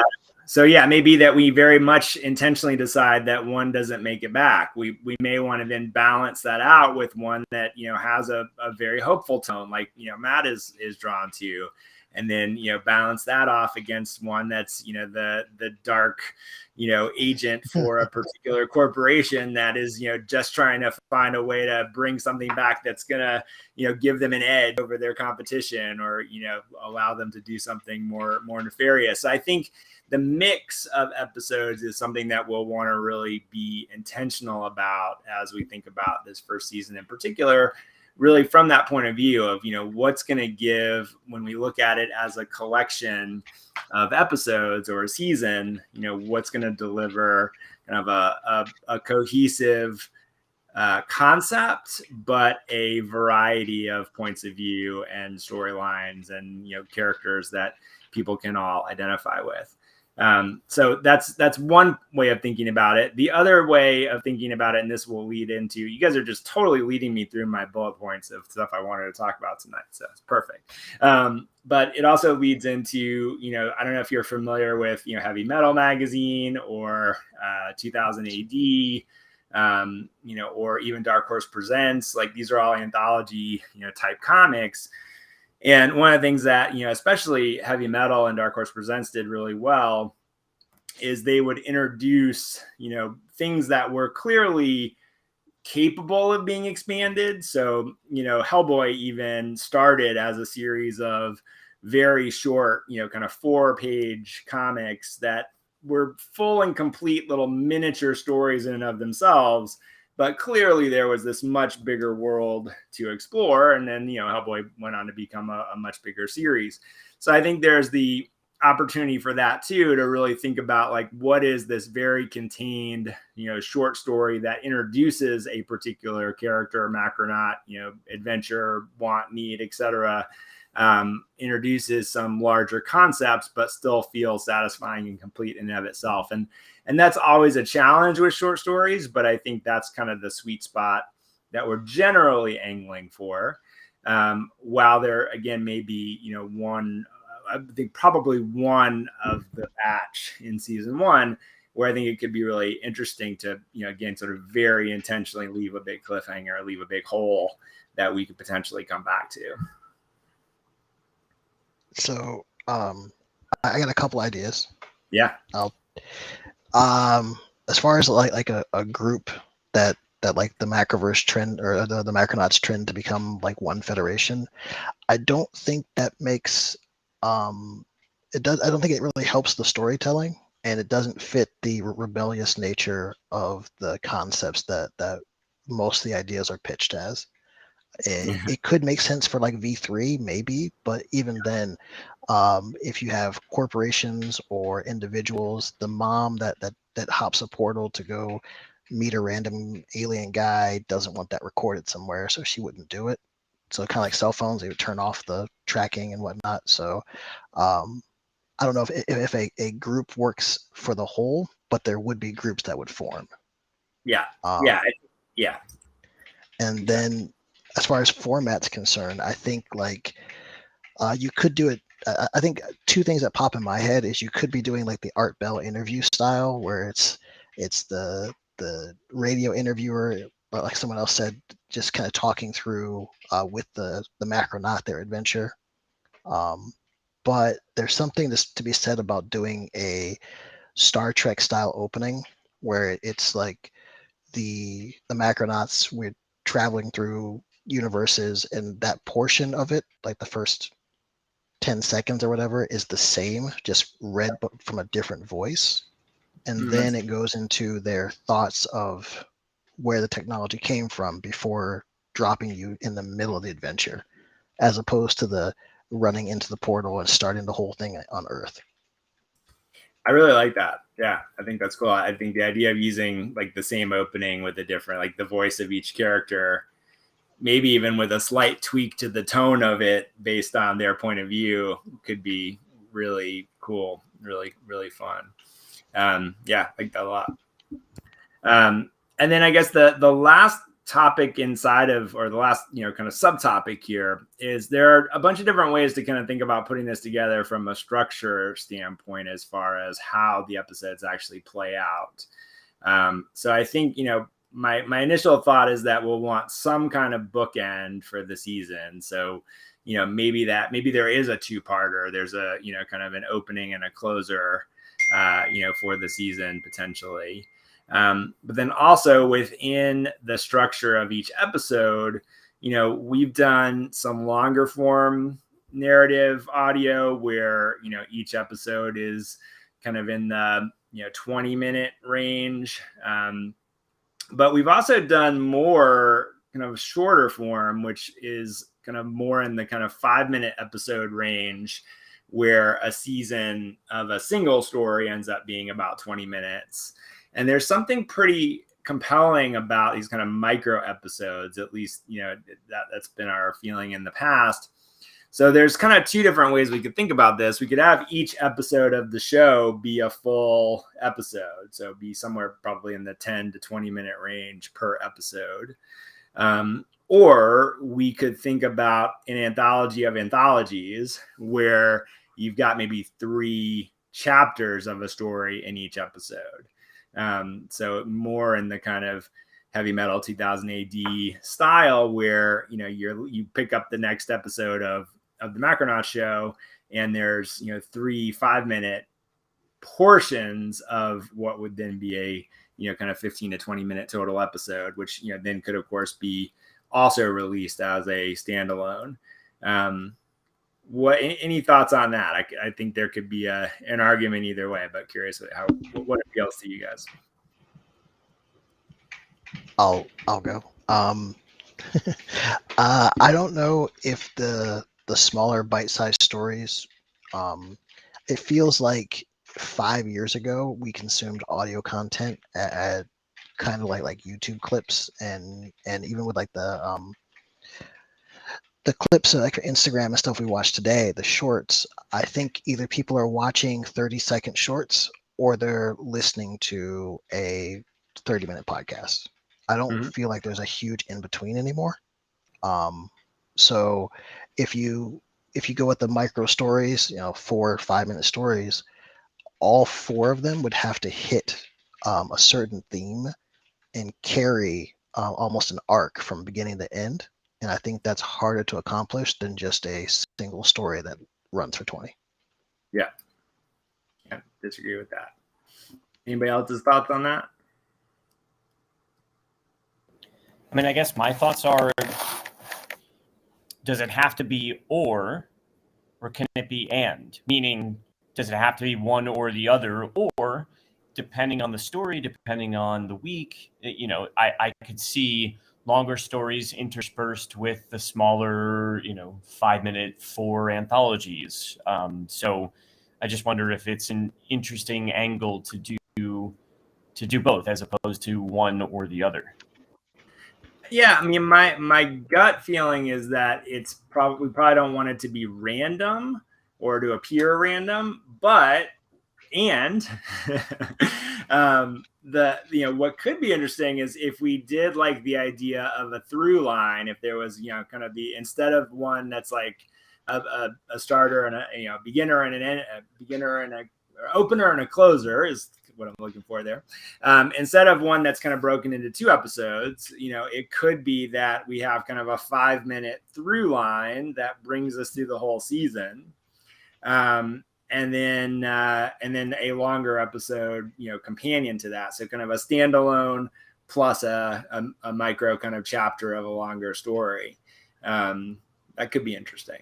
So yeah, maybe that we very much intentionally decide that one doesn't make it back. We may want to then balance that out with one that, has a very hopeful tone, like, Matt is drawn to, and then, balance that off against one that's, the dark, agent for a particular corporation that is, just trying to find a way to bring something back that's going to, give them an edge over their competition, or, allow them to do something more nefarious. So I think the mix of episodes is something that we'll want to really be intentional about as we think about this first season in particular, really from that point of view of, what's going to give, when we look at it as a collection of episodes or a season, what's going to deliver kind of a cohesive concept, but a variety of points of view and storylines and, characters that people can all identify with. So that's one way of thinking about it. The other way of thinking about it, and this will lead into, you guys are just totally leading me through my bullet points of stuff I wanted to talk about tonight. So it's perfect. But it also leads into, I don't know if you're familiar with, Heavy Metal Magazine or 2000 AD, or even Dark Horse Presents. Like, these are all anthology, type comics. And one of the things that, especially Heavy Metal and Dark Horse Presents did really well is they would introduce, things that were clearly capable of being expanded. So, Hellboy even started as a series of very short, kind of 4-page comics that were full and complete little miniature stories in and of themselves. But clearly there was this much bigger world to explore. And then, Hellboy went on to become a much bigger series. So I think there's the opportunity for that too, to really think about, like, what is this very contained, short story that introduces a particular character, Macronaut, adventure, want, need, etc., introduces some larger concepts, but still feels satisfying and complete in and of itself. And that's always a challenge with short stories, but I think that's kind of the sweet spot that we're generally angling for. While there, again, may be, one, I think probably one of the batch in season 1, where I think it could be really interesting to, again, sort of very intentionally leave a big cliffhanger, leave a big hole that we could potentially come back to. So I got a couple ideas. Yeah. As far as like a group that like the Macroverse trend, or the Macronauts trend to become like one federation, I don't think that makes it does. I don't think it really helps the storytelling, and it doesn't fit the rebellious nature of the concepts that most of the ideas are pitched as. It could make sense for like V3 maybe, but even then, if you have corporations or individuals, the mom that hops a portal to go meet a random alien guy doesn't want that recorded somewhere, so she wouldn't do it. So kind of like cell phones, they would turn off the tracking and whatnot. So I don't know if a group works for the whole, but there would be groups that would form. Yeah. Yeah. And then as far as format's concerned, I think like you could do it. I think 2 things that pop in my head is you could be doing like the Art Bell interview style, where it's the radio interviewer, but like someone else said, just kind of talking through with the Macronaut their adventure. But there's something to be said about doing a Star Trek style opening, where it's like the Macronauts, we're traveling through universes, and that portion of it, like the first 10 seconds or whatever, is the same, just read but from a different voice. And then it goes into their thoughts of where the technology came from before dropping you in the middle of the adventure, as opposed to the running into the portal and starting the whole thing on Earth. I really like that. Yeah, I think that's cool. I think the idea of using like the same opening with a different, like the voice of each character, maybe even with a slight tweak to the tone of it based on their point of view, could be really cool, really, really fun. Yeah, I like that a lot. And then I guess the last topic inside of, or the last, kind of subtopic here is there are a bunch of different ways to kind of think about putting this together from a structure standpoint as far as how the episodes actually play out. So I think, my initial thought is that we'll want some kind of bookend for the season. So, maybe there is a two-parter. There's a, kind of an opening and a closer, for the season potentially. But then also within the structure of each episode, we've done some longer form narrative audio where, each episode is kind of in the, 20-minute range. But we've also done more kind of shorter form, which is kind of more in the kind of 5-minute episode range, where a season of a single story ends up being about 20 minutes. And there's something pretty compelling about these kind of micro episodes, at least, that's been our feeling in the past. So there's kind of two different ways we could think about this. We could have each episode of the show be a full episode. So be somewhere probably in the 10 to 20 minute range per episode. Or we could think about an anthology of anthologies where you've got maybe 3 chapters of a story in each episode. So more in the kind of heavy metal 2000 AD style where, you pick up the next episode of the Macronauts show and there's, 3 5-minute portions of what would then be a, kind of 15 to 20 minute total episode, which, then could of course be also released as a standalone. Any thoughts on that? I think there could be an argument either way, but curious what appeals to you guys. I'll go. I don't know if the smaller bite-sized stories. It feels like 5 years ago we consumed audio content at kind of like YouTube clips and even with like the clips of like Instagram and stuff we watch today, the shorts. I think either people are watching 30-second shorts or they're listening to a 30-minute podcast. I don't feel like there's a huge in between anymore. So if you go with the micro stories, 4 or 5-minute stories, all 4 of them would have to hit a certain theme and carry almost an arc from beginning to end. And I think that's harder to accomplish than just a single story that runs for 20. Yeah. Yeah, disagree with that. Anybody else's thoughts on that? I mean, I guess my thoughts are, does it have to be or can it be and? Meaning, does it have to be one or the other? Or depending on the story, depending on the week, I could see longer stories interspersed with the smaller, 5-minute 4 anthologies. So I just wonder if it's an interesting angle to do both as opposed to one or the other. Yeah, I mean, my gut feeling is that we probably don't want it to be random or to appear random, but what could be interesting is if we did like the idea of a through line, if there was, kind of instead of one that's like a starter and a beginner and a opener and a closer is what I'm looking for there. Instead of one that's kind of broken into 2 episodes, it could be that we have kind of a 5-minute through line that brings us through the whole season. And then a longer episode, companion to that. So kind of a standalone plus a micro kind of chapter of a longer story. That could be interesting.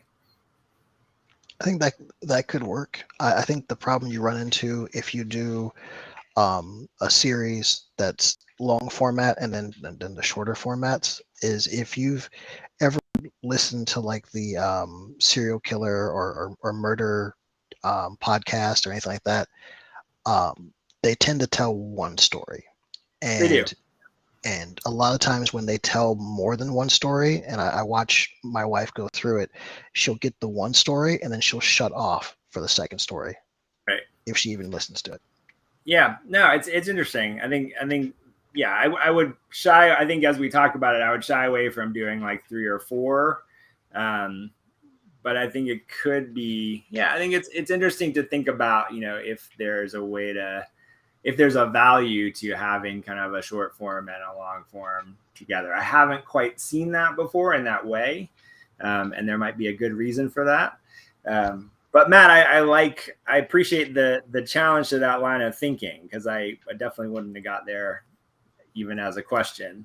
I think that could work. I think the problem you run into if you do a series that's long format and then the shorter formats is if you've ever listened to like the serial killer or murder podcast or anything like that, they tend to tell one story. They do. And a lot of times when they tell more than one story, and I watch my wife go through it, she'll get the one story and then she'll shut off for the second story. Right. If she even listens to it. Yeah, no, it's interesting. I think, yeah, I would shy. I think as we talk about it, I would shy away from doing like 3 or 4. But I think it could be, yeah, I think it's interesting to think about, if there's a way to, if there's a value to having kind of a short form and a long form together. I haven't quite seen that before in that way. And there might be a good reason for that. But Matt, I appreciate the challenge to that line of thinking, because I definitely wouldn't have got there even as a question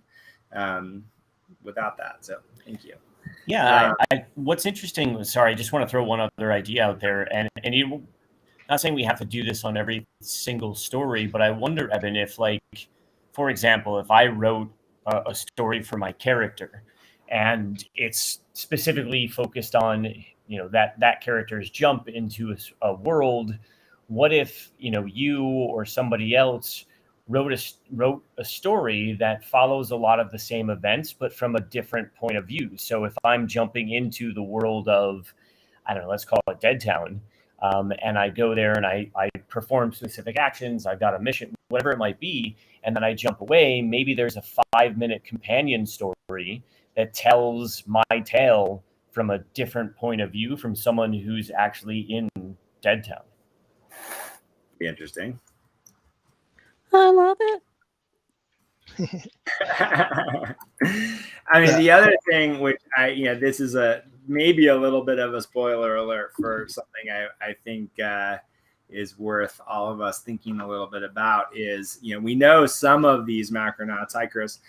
without that. So thank you. Yeah, what's interesting, sorry, I just want to throw one other idea out there. And you, not saying we have to do this on every single story, but I wonder, Evan, if like, for example, if I wrote a story for my character and it's specifically focused on, that character's jump into a world, what if, you or somebody else wrote a story that follows a lot of the same events, but from a different point of view? So if I'm jumping into the world of, I don't know, let's call it Dead Town, and I go there and I perform specific actions, I've got a mission, whatever it might be, and then I jump away, maybe there's a 5-minute companion story that tells my tale from a different point of view from someone who's actually in Dead Town. Be interesting. I love it. I mean, the other thing, which this is maybe a little bit of a spoiler alert for something I think is worth all of us thinking a little bit about is, we know some of these Macronauts, hi Chris,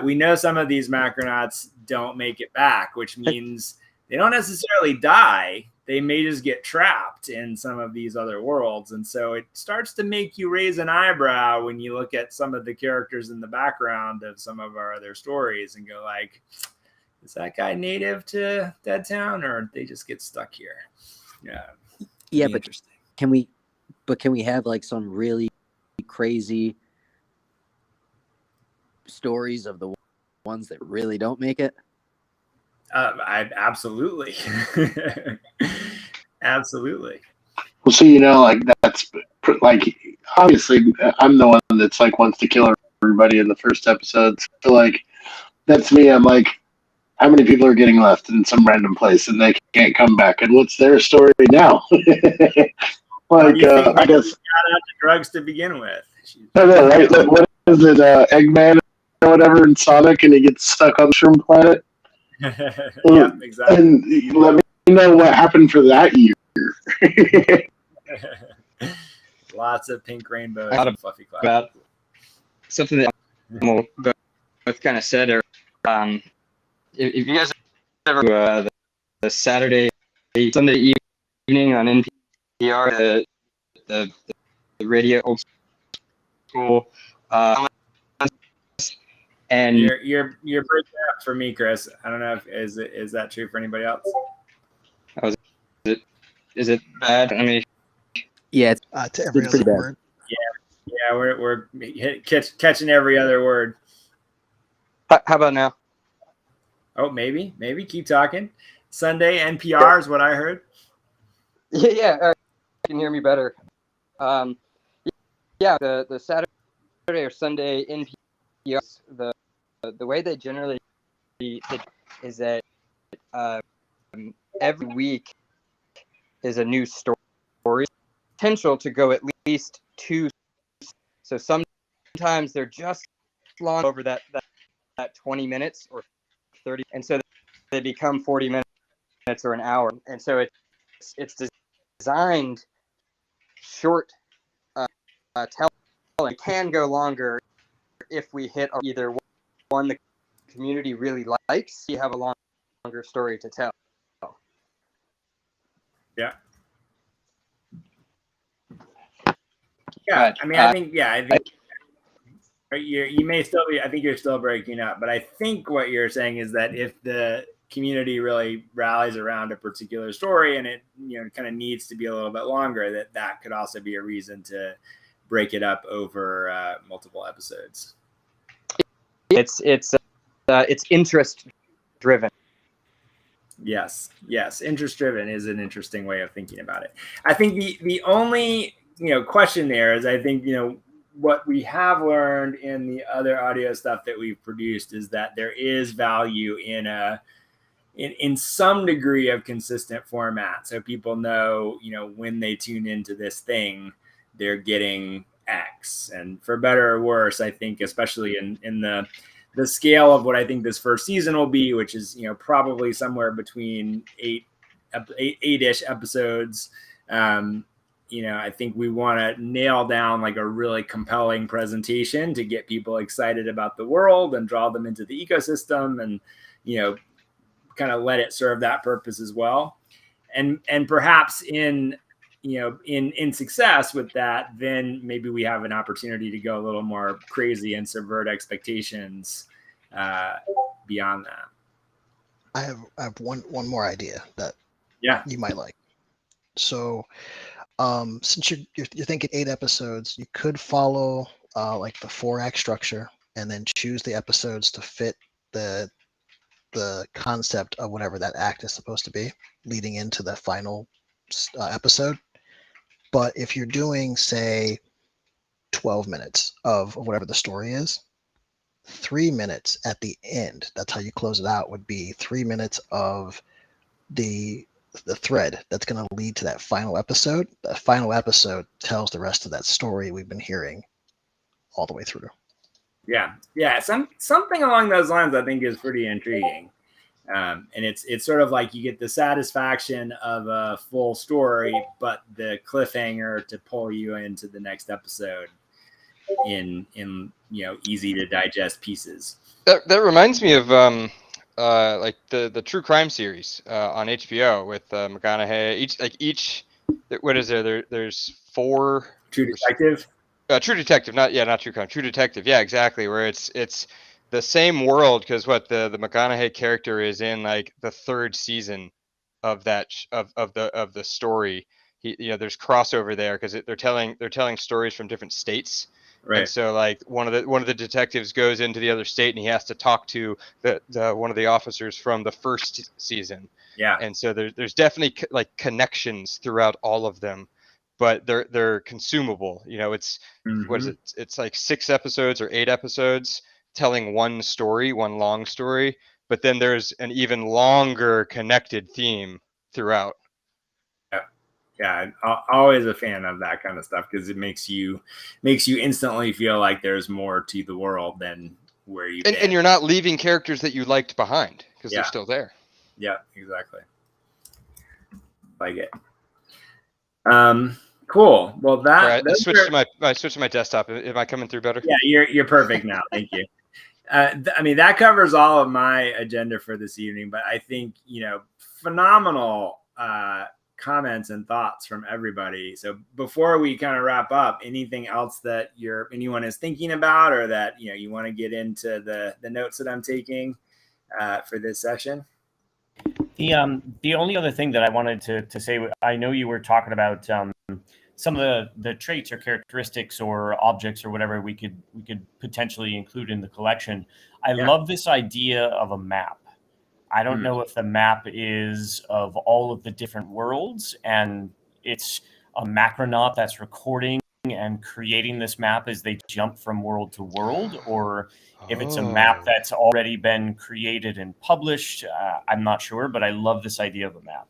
we know some of these Macronauts don't make it back, which means they don't necessarily die. They may just get trapped in some of these other worlds. And so it starts to make you raise an eyebrow when you look at some of the characters in the background of some of our other stories and go like, is that guy native to Dead Town, or did they just get stuck here? Yeah, but can we have like some really crazy stories of the ones that really don't make it? I absolutely. Absolutely. Well, so like that's like obviously I'm the one that's like wants to kill everybody in the first episode. So like that's me. I'm like, how many people are getting left in some random place and they can't come back? And what's their story now? Like I guess got out the drugs to begin with. I know, right? Like, what is it, Eggman or whatever in Sonic, and he gets stuck on Shroom Planet? Yeah, exactly. And let me know what happened for that year. Lots of pink rainbows and fluffy clouds. About something that both kind of said, or if you guys ever the Sunday evening on NPR, the radio old school, and you're breaking up for me, Chris. I don't know if is that true for anybody else? Is it bad? I mean, yeah, to every it's pretty other bad. word. Yeah, we're catching every other word. how about now? Oh, maybe keep talking. Sunday NPR is what I heard. Yeah, you can hear me better. Yeah, the Saturday or Sunday NPR, the way they generally is that every week is a new story, potential to go at least 2. So sometimes they're just long over that 20 minutes or 30, and so they become 40 minutes or an hour. And so it's designed short telling. It can go longer if we hit either one the community really likes, you have a longer story to tell. Yeah. Yeah. I mean, I think you may still be, I think you're still breaking up, but I think what you're saying is that if the community really rallies around a particular story and it, kind of needs to be a little bit longer, that could also be a reason to break it up over multiple episodes. It's interest driven. Yes. Interest driven is an interesting way of thinking about it. I think the only, question there is, I think, what we have learned in the other audio stuff that we've produced is that there is value in some degree of consistent format. So people know, when they tune into this thing, they're getting X. And for better or worse, I think, especially in the scale of what I think this first season will be, which is, probably somewhere between eight-ish episodes. I think we want to nail down like a really compelling presentation to get people excited about the world and draw them into the ecosystem and, kind of let it serve that purpose as well. And perhaps in success with that, then maybe we have an opportunity to go a little more crazy and subvert expectations beyond that. I have one more idea that you might like. So since you're thinking 8 episodes, you could follow like the 4-act structure and then choose the episodes to fit the concept of whatever that act is supposed to be leading into the final episode. But if you're doing, say, 12 minutes of whatever the story is, 3 minutes at the end, that's how you close it out, would be 3 minutes of the thread that's going to lead to that final episode. That final episode tells the rest of that story we've been hearing all the way through. Yeah. Something along those lines I think is pretty intriguing. And it's sort of like you get the satisfaction of a full story, but the cliffhanger to pull you into the next episode in easy to digest pieces. That reminds me of like the true crime series on HBO with McConaughey. Each what is there? There's 4. True Detective. True Detective, not True Crime. True Detective, yeah, exactly. Where it's the same world, because the McConaughey character is in like the 3rd season of that of the story. There's crossover there because they're telling stories from different states. Right. And so like one of the detectives goes into the other state and he has to talk to the one of the officers from the 1st season. Yeah. And so there's definitely like connections throughout all of them, but they're consumable. It's what is it? It's like 6 episodes or 8 episodes telling one long story, but then there's an even longer connected theme throughout. Yeah, I'm always a fan of that kind of stuff because it makes you instantly feel like there's more to the world than where you and you're not leaving characters that you liked behind because they're still there. Yeah, exactly. Like it. Cool. Well, I switched to my desktop. Am I coming through better? Yeah, you're perfect now. Thank you. I mean, that covers all of my agenda for this evening, but I think, phenomenal comments and thoughts from everybody. So before we kind of wrap up, anything else that anyone is thinking about or that, you want to get into the notes that I'm taking for this session? The only other thing that I wanted to say, I know you were talking about some of the traits or characteristics or objects or whatever we could potentially include in the collection. I love this idea of a map. I don't know if the map is of all of the different worlds and it's a Macronaut that's recording and creating this map as they jump from world to world, or if it's a map that's already been created and published. I'm not sure, but I love this idea of a map.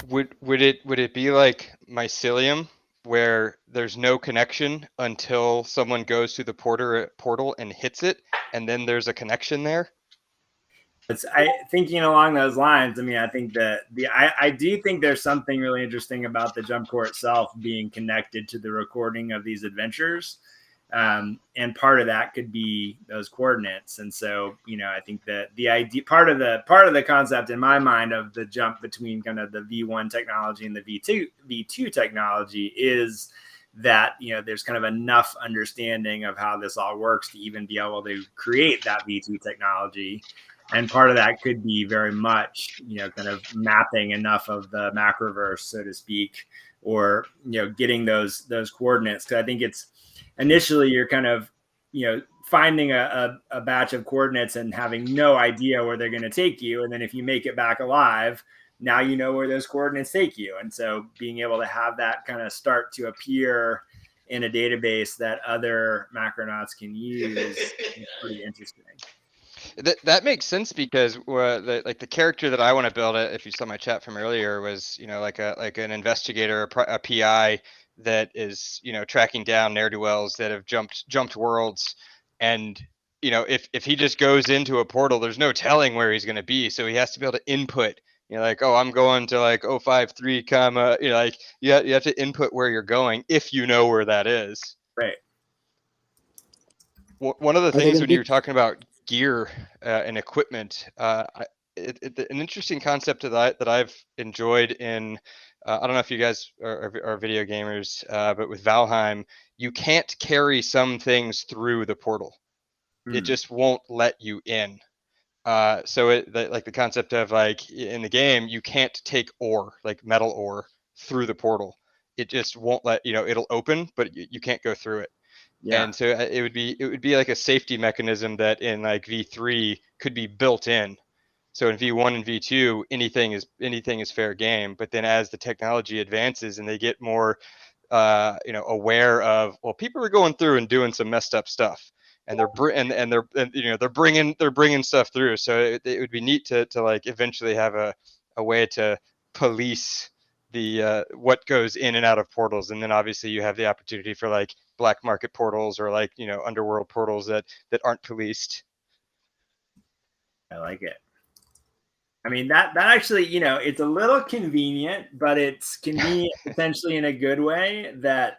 Would it be like Mycelium, where there's no connection until someone goes through the portal and hits it, and then there's a connection there? Thinking along those lines. I mean, I think that I do think there's something really interesting about the jump core itself being connected to the recording of these adventures. And part of that could be those coordinates. And so, I think that the idea, part of the concept in my mind of the jump between kind of the V1 technology and the V2 technology is that, there's kind of enough understanding of how this all works to even be able to create that V2 technology. And part of that could be very much, kind of mapping enough of the Macroverse, so to speak, or, getting those coordinates. Because I think it's initially you're kind of, finding a batch of coordinates and having no idea where they're going to take you. And then if you make it back alive, now you know where those coordinates take you. And so being able to have that kind of start to appear in a database that other Macronauts can use is pretty interesting. That makes sense because the character that I want to build, if you saw my chat from earlier, was like an investigator, a PI that is tracking down ne'er-do-wells that have jumped worlds, and if he just goes into a portal, there's no telling where he's going to be, so he has to be able to input. Oh, I'm going to 053, comma. You have to input where you're going if you know where that is. Right. One of the things when you were talking about gear and equipment, an interesting concept that I've enjoyed in, I don't know if you guys are video gamers, but with Valheim, you can't carry some things through the portal. It just won't let you in. So the concept of in the game, you can't take ore, like metal ore, through the portal. It just won't let, it'll open, but you can't go through it. Yeah. And so it would be like a safety mechanism that in V3 could be built in. So in V1 and V2, anything is fair game. But then as the technology advances and they get more, aware of, well, people are going through and doing some messed up stuff, and they're bringing stuff through. So it would be neat to eventually have a way to police the what goes in and out of portals. And then obviously you have the opportunity for black market portals or underworld portals that aren't policed. I like it. I mean, that actually, it's a little convenient, but it's convenient potentially in a good way that,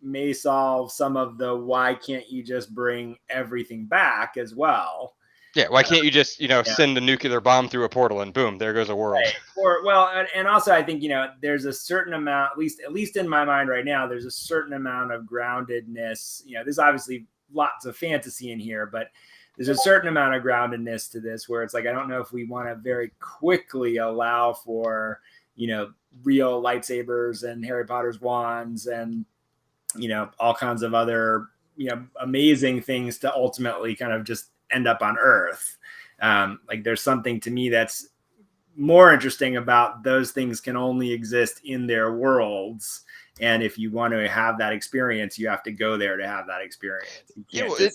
may solve some of the why can't you just bring everything back as well. Yeah, why can't you just, send a nuclear bomb through a portal and boom, there goes a world. Right. And also I think, there's a certain amount, at least in my mind right now, there's a certain amount of groundedness. There's obviously lots of fantasy in here, but there's a certain amount of groundedness to this where it's I don't know if we want to very quickly allow for, real lightsabers and Harry Potter's wands and, all kinds of other, amazing things to ultimately kind of just end up on Earth. There's something to me that's more interesting about those things can only exist in their worlds. And if you want to have that experience, you have to go there to have that experience.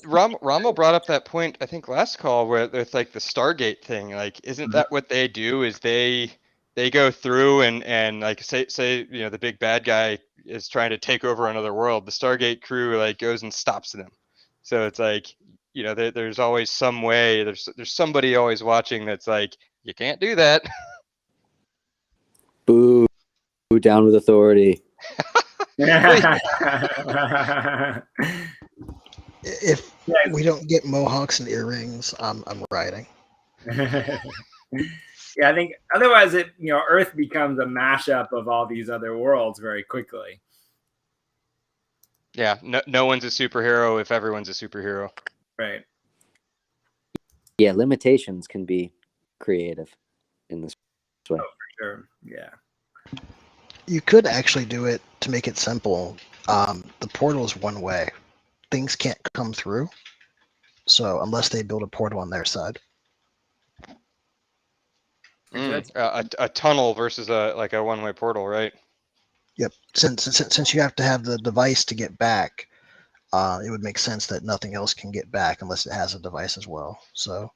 Rommel brought up that point, I think last call, where with the Stargate thing, isn't that what they do is they go through and say, the big bad guy is trying to take over another world. The Stargate crew goes and stops them. So it's there's always some way, there's somebody always watching that's you can't do that. Boo, down with authority. If we don't get mohawks and earrings, I'm riding. Yeah, I think otherwise Earth becomes a mashup of all these other worlds very quickly. Yeah, no one's a superhero if everyone's a superhero. Right. Yeah, limitations can be creative in this way. Oh, for sure. Yeah. You could actually do it to make it simple. The portal is one way. Things can't come through. So unless they build a portal on their side. A tunnel versus a one-way portal, right? Yep. Since you have to have the device to get back, it would make sense that nothing else can get back unless it has a device as well. So,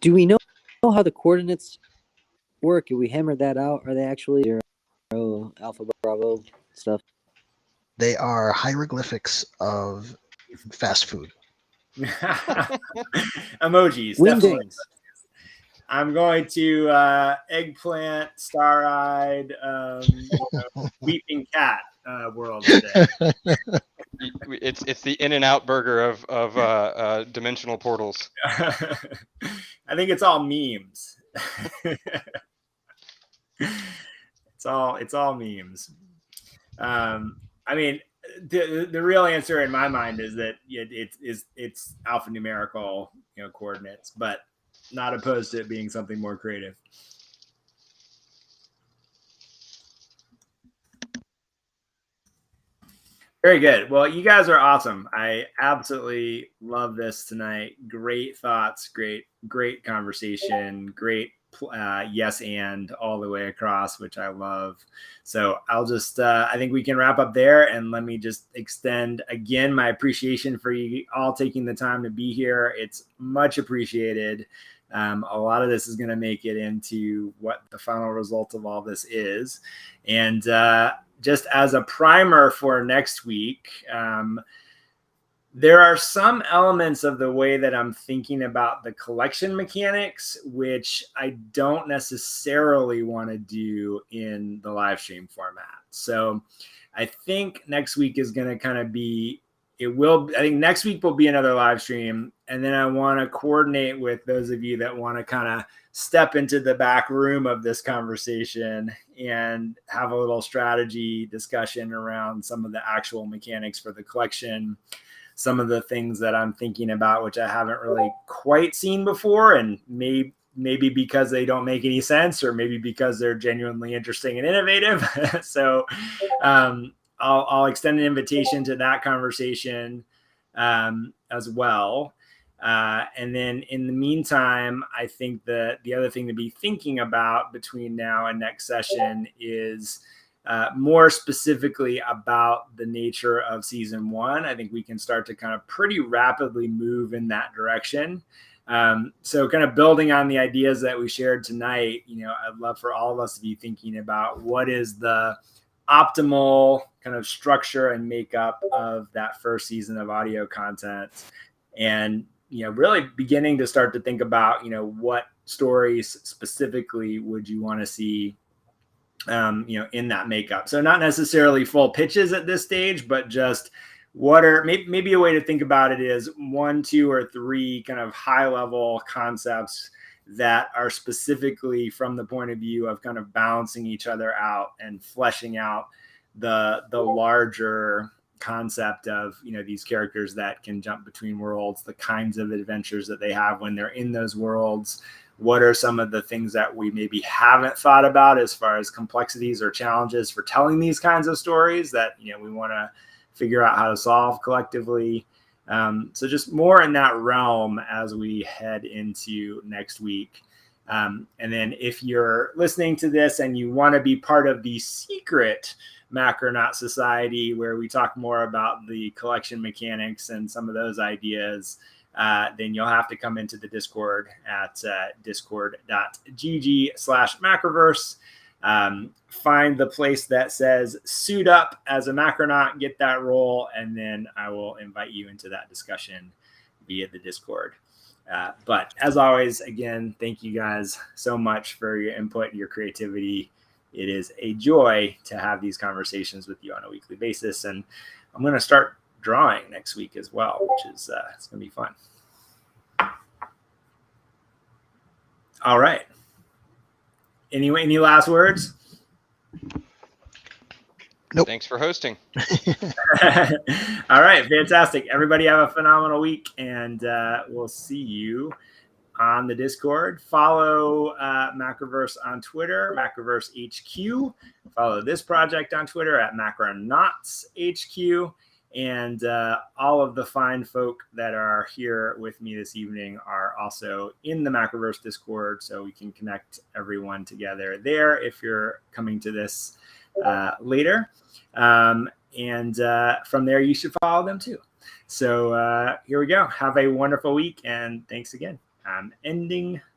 do we know how the coordinates work? Did we hammer that out? Are they actually 0, Alpha, Bravo stuff? They are hieroglyphics of fast food. Emojis. Wingdings. I'm going to eggplant, star-eyed, weeping cat world today. It's the In-N-Out burger of dimensional portals. I think it's all memes. It's all memes. I mean, the real answer in my mind is that it's alphanumerical, coordinates, but not opposed to it being something more creative. Very good. Well, you guys are awesome. I absolutely love this tonight. Great thoughts, great conversation, great yes and all the way across, which I love. So I'll just I think we can wrap up there, and let me just extend again my appreciation for you all taking the time to be here. It's much appreciated. A lot of this is going to make it into what the final result of all this is. And just as a primer for next week, there are some elements of the way that I'm thinking about the collection mechanics, which I don't necessarily want to do in the live stream format. So I think next week is going to kind of be, I think next week will be another live stream. And then I want to coordinate with those of you that want to kind of step into the back room of this conversation and have a little strategy discussion around some of the actual mechanics for the collection, some of the things that I'm thinking about, which I haven't really quite seen before, and maybe because they don't make any sense, or maybe because they're genuinely interesting and innovative. So I'll extend an invitation to that conversation as well. And then in the meantime, I think that the other thing to be thinking about between now and next session is more specifically about the nature of season 1. I think we can start to kind of pretty rapidly move in that direction. So kind of building on the ideas that we shared tonight, I'd love for all of us to be thinking about what is the optimal kind of structure and makeup of that first season of audio content. And really beginning to start to think about, what stories specifically would you want to see, in that makeup. So not necessarily full pitches at this stage, but just what are maybe a way to think about it is 1, 2, or 3 kind of high level concepts that are specifically from the point of view of kind of balancing each other out and fleshing out the larger concept of these characters that can jump between worlds, the kinds of adventures that they have when they're in those worlds. What are some of the things that we maybe haven't thought about as far as complexities or challenges for telling these kinds of stories that we want to figure out how to solve collectively. So just more in that realm as we head into next week. And then if you're listening to this and you want to be part of the secret Macronaut Society, where we talk more about the collection mechanics and some of those ideas, then you'll have to come into the Discord at discord.gg/Macroverse. Find the place that says suit up as a Macronaut, get that role, and then I will invite you into that discussion via the Discord. But as always, again, thank you guys so much for your input and your creativity. It is a joy to have these conversations with you on a weekly basis. And I'm going to start drawing next week as well, which is it's going to be fun. All right. Anyway, any last words? Nope. Thanks for hosting. All right. Fantastic. Everybody have a phenomenal week, and we'll see you on the Discord. Follow Macroverse on Twitter, Macroverse HQ. Follow this project on Twitter at Macronauts HQ. And all of the fine folk that are here with me this evening are also in the Macroverse Discord, so we can connect everyone together there if you're coming to this later. And from there, you should follow them too. So here we go. Have a wonderful week, and thanks again. I'm ending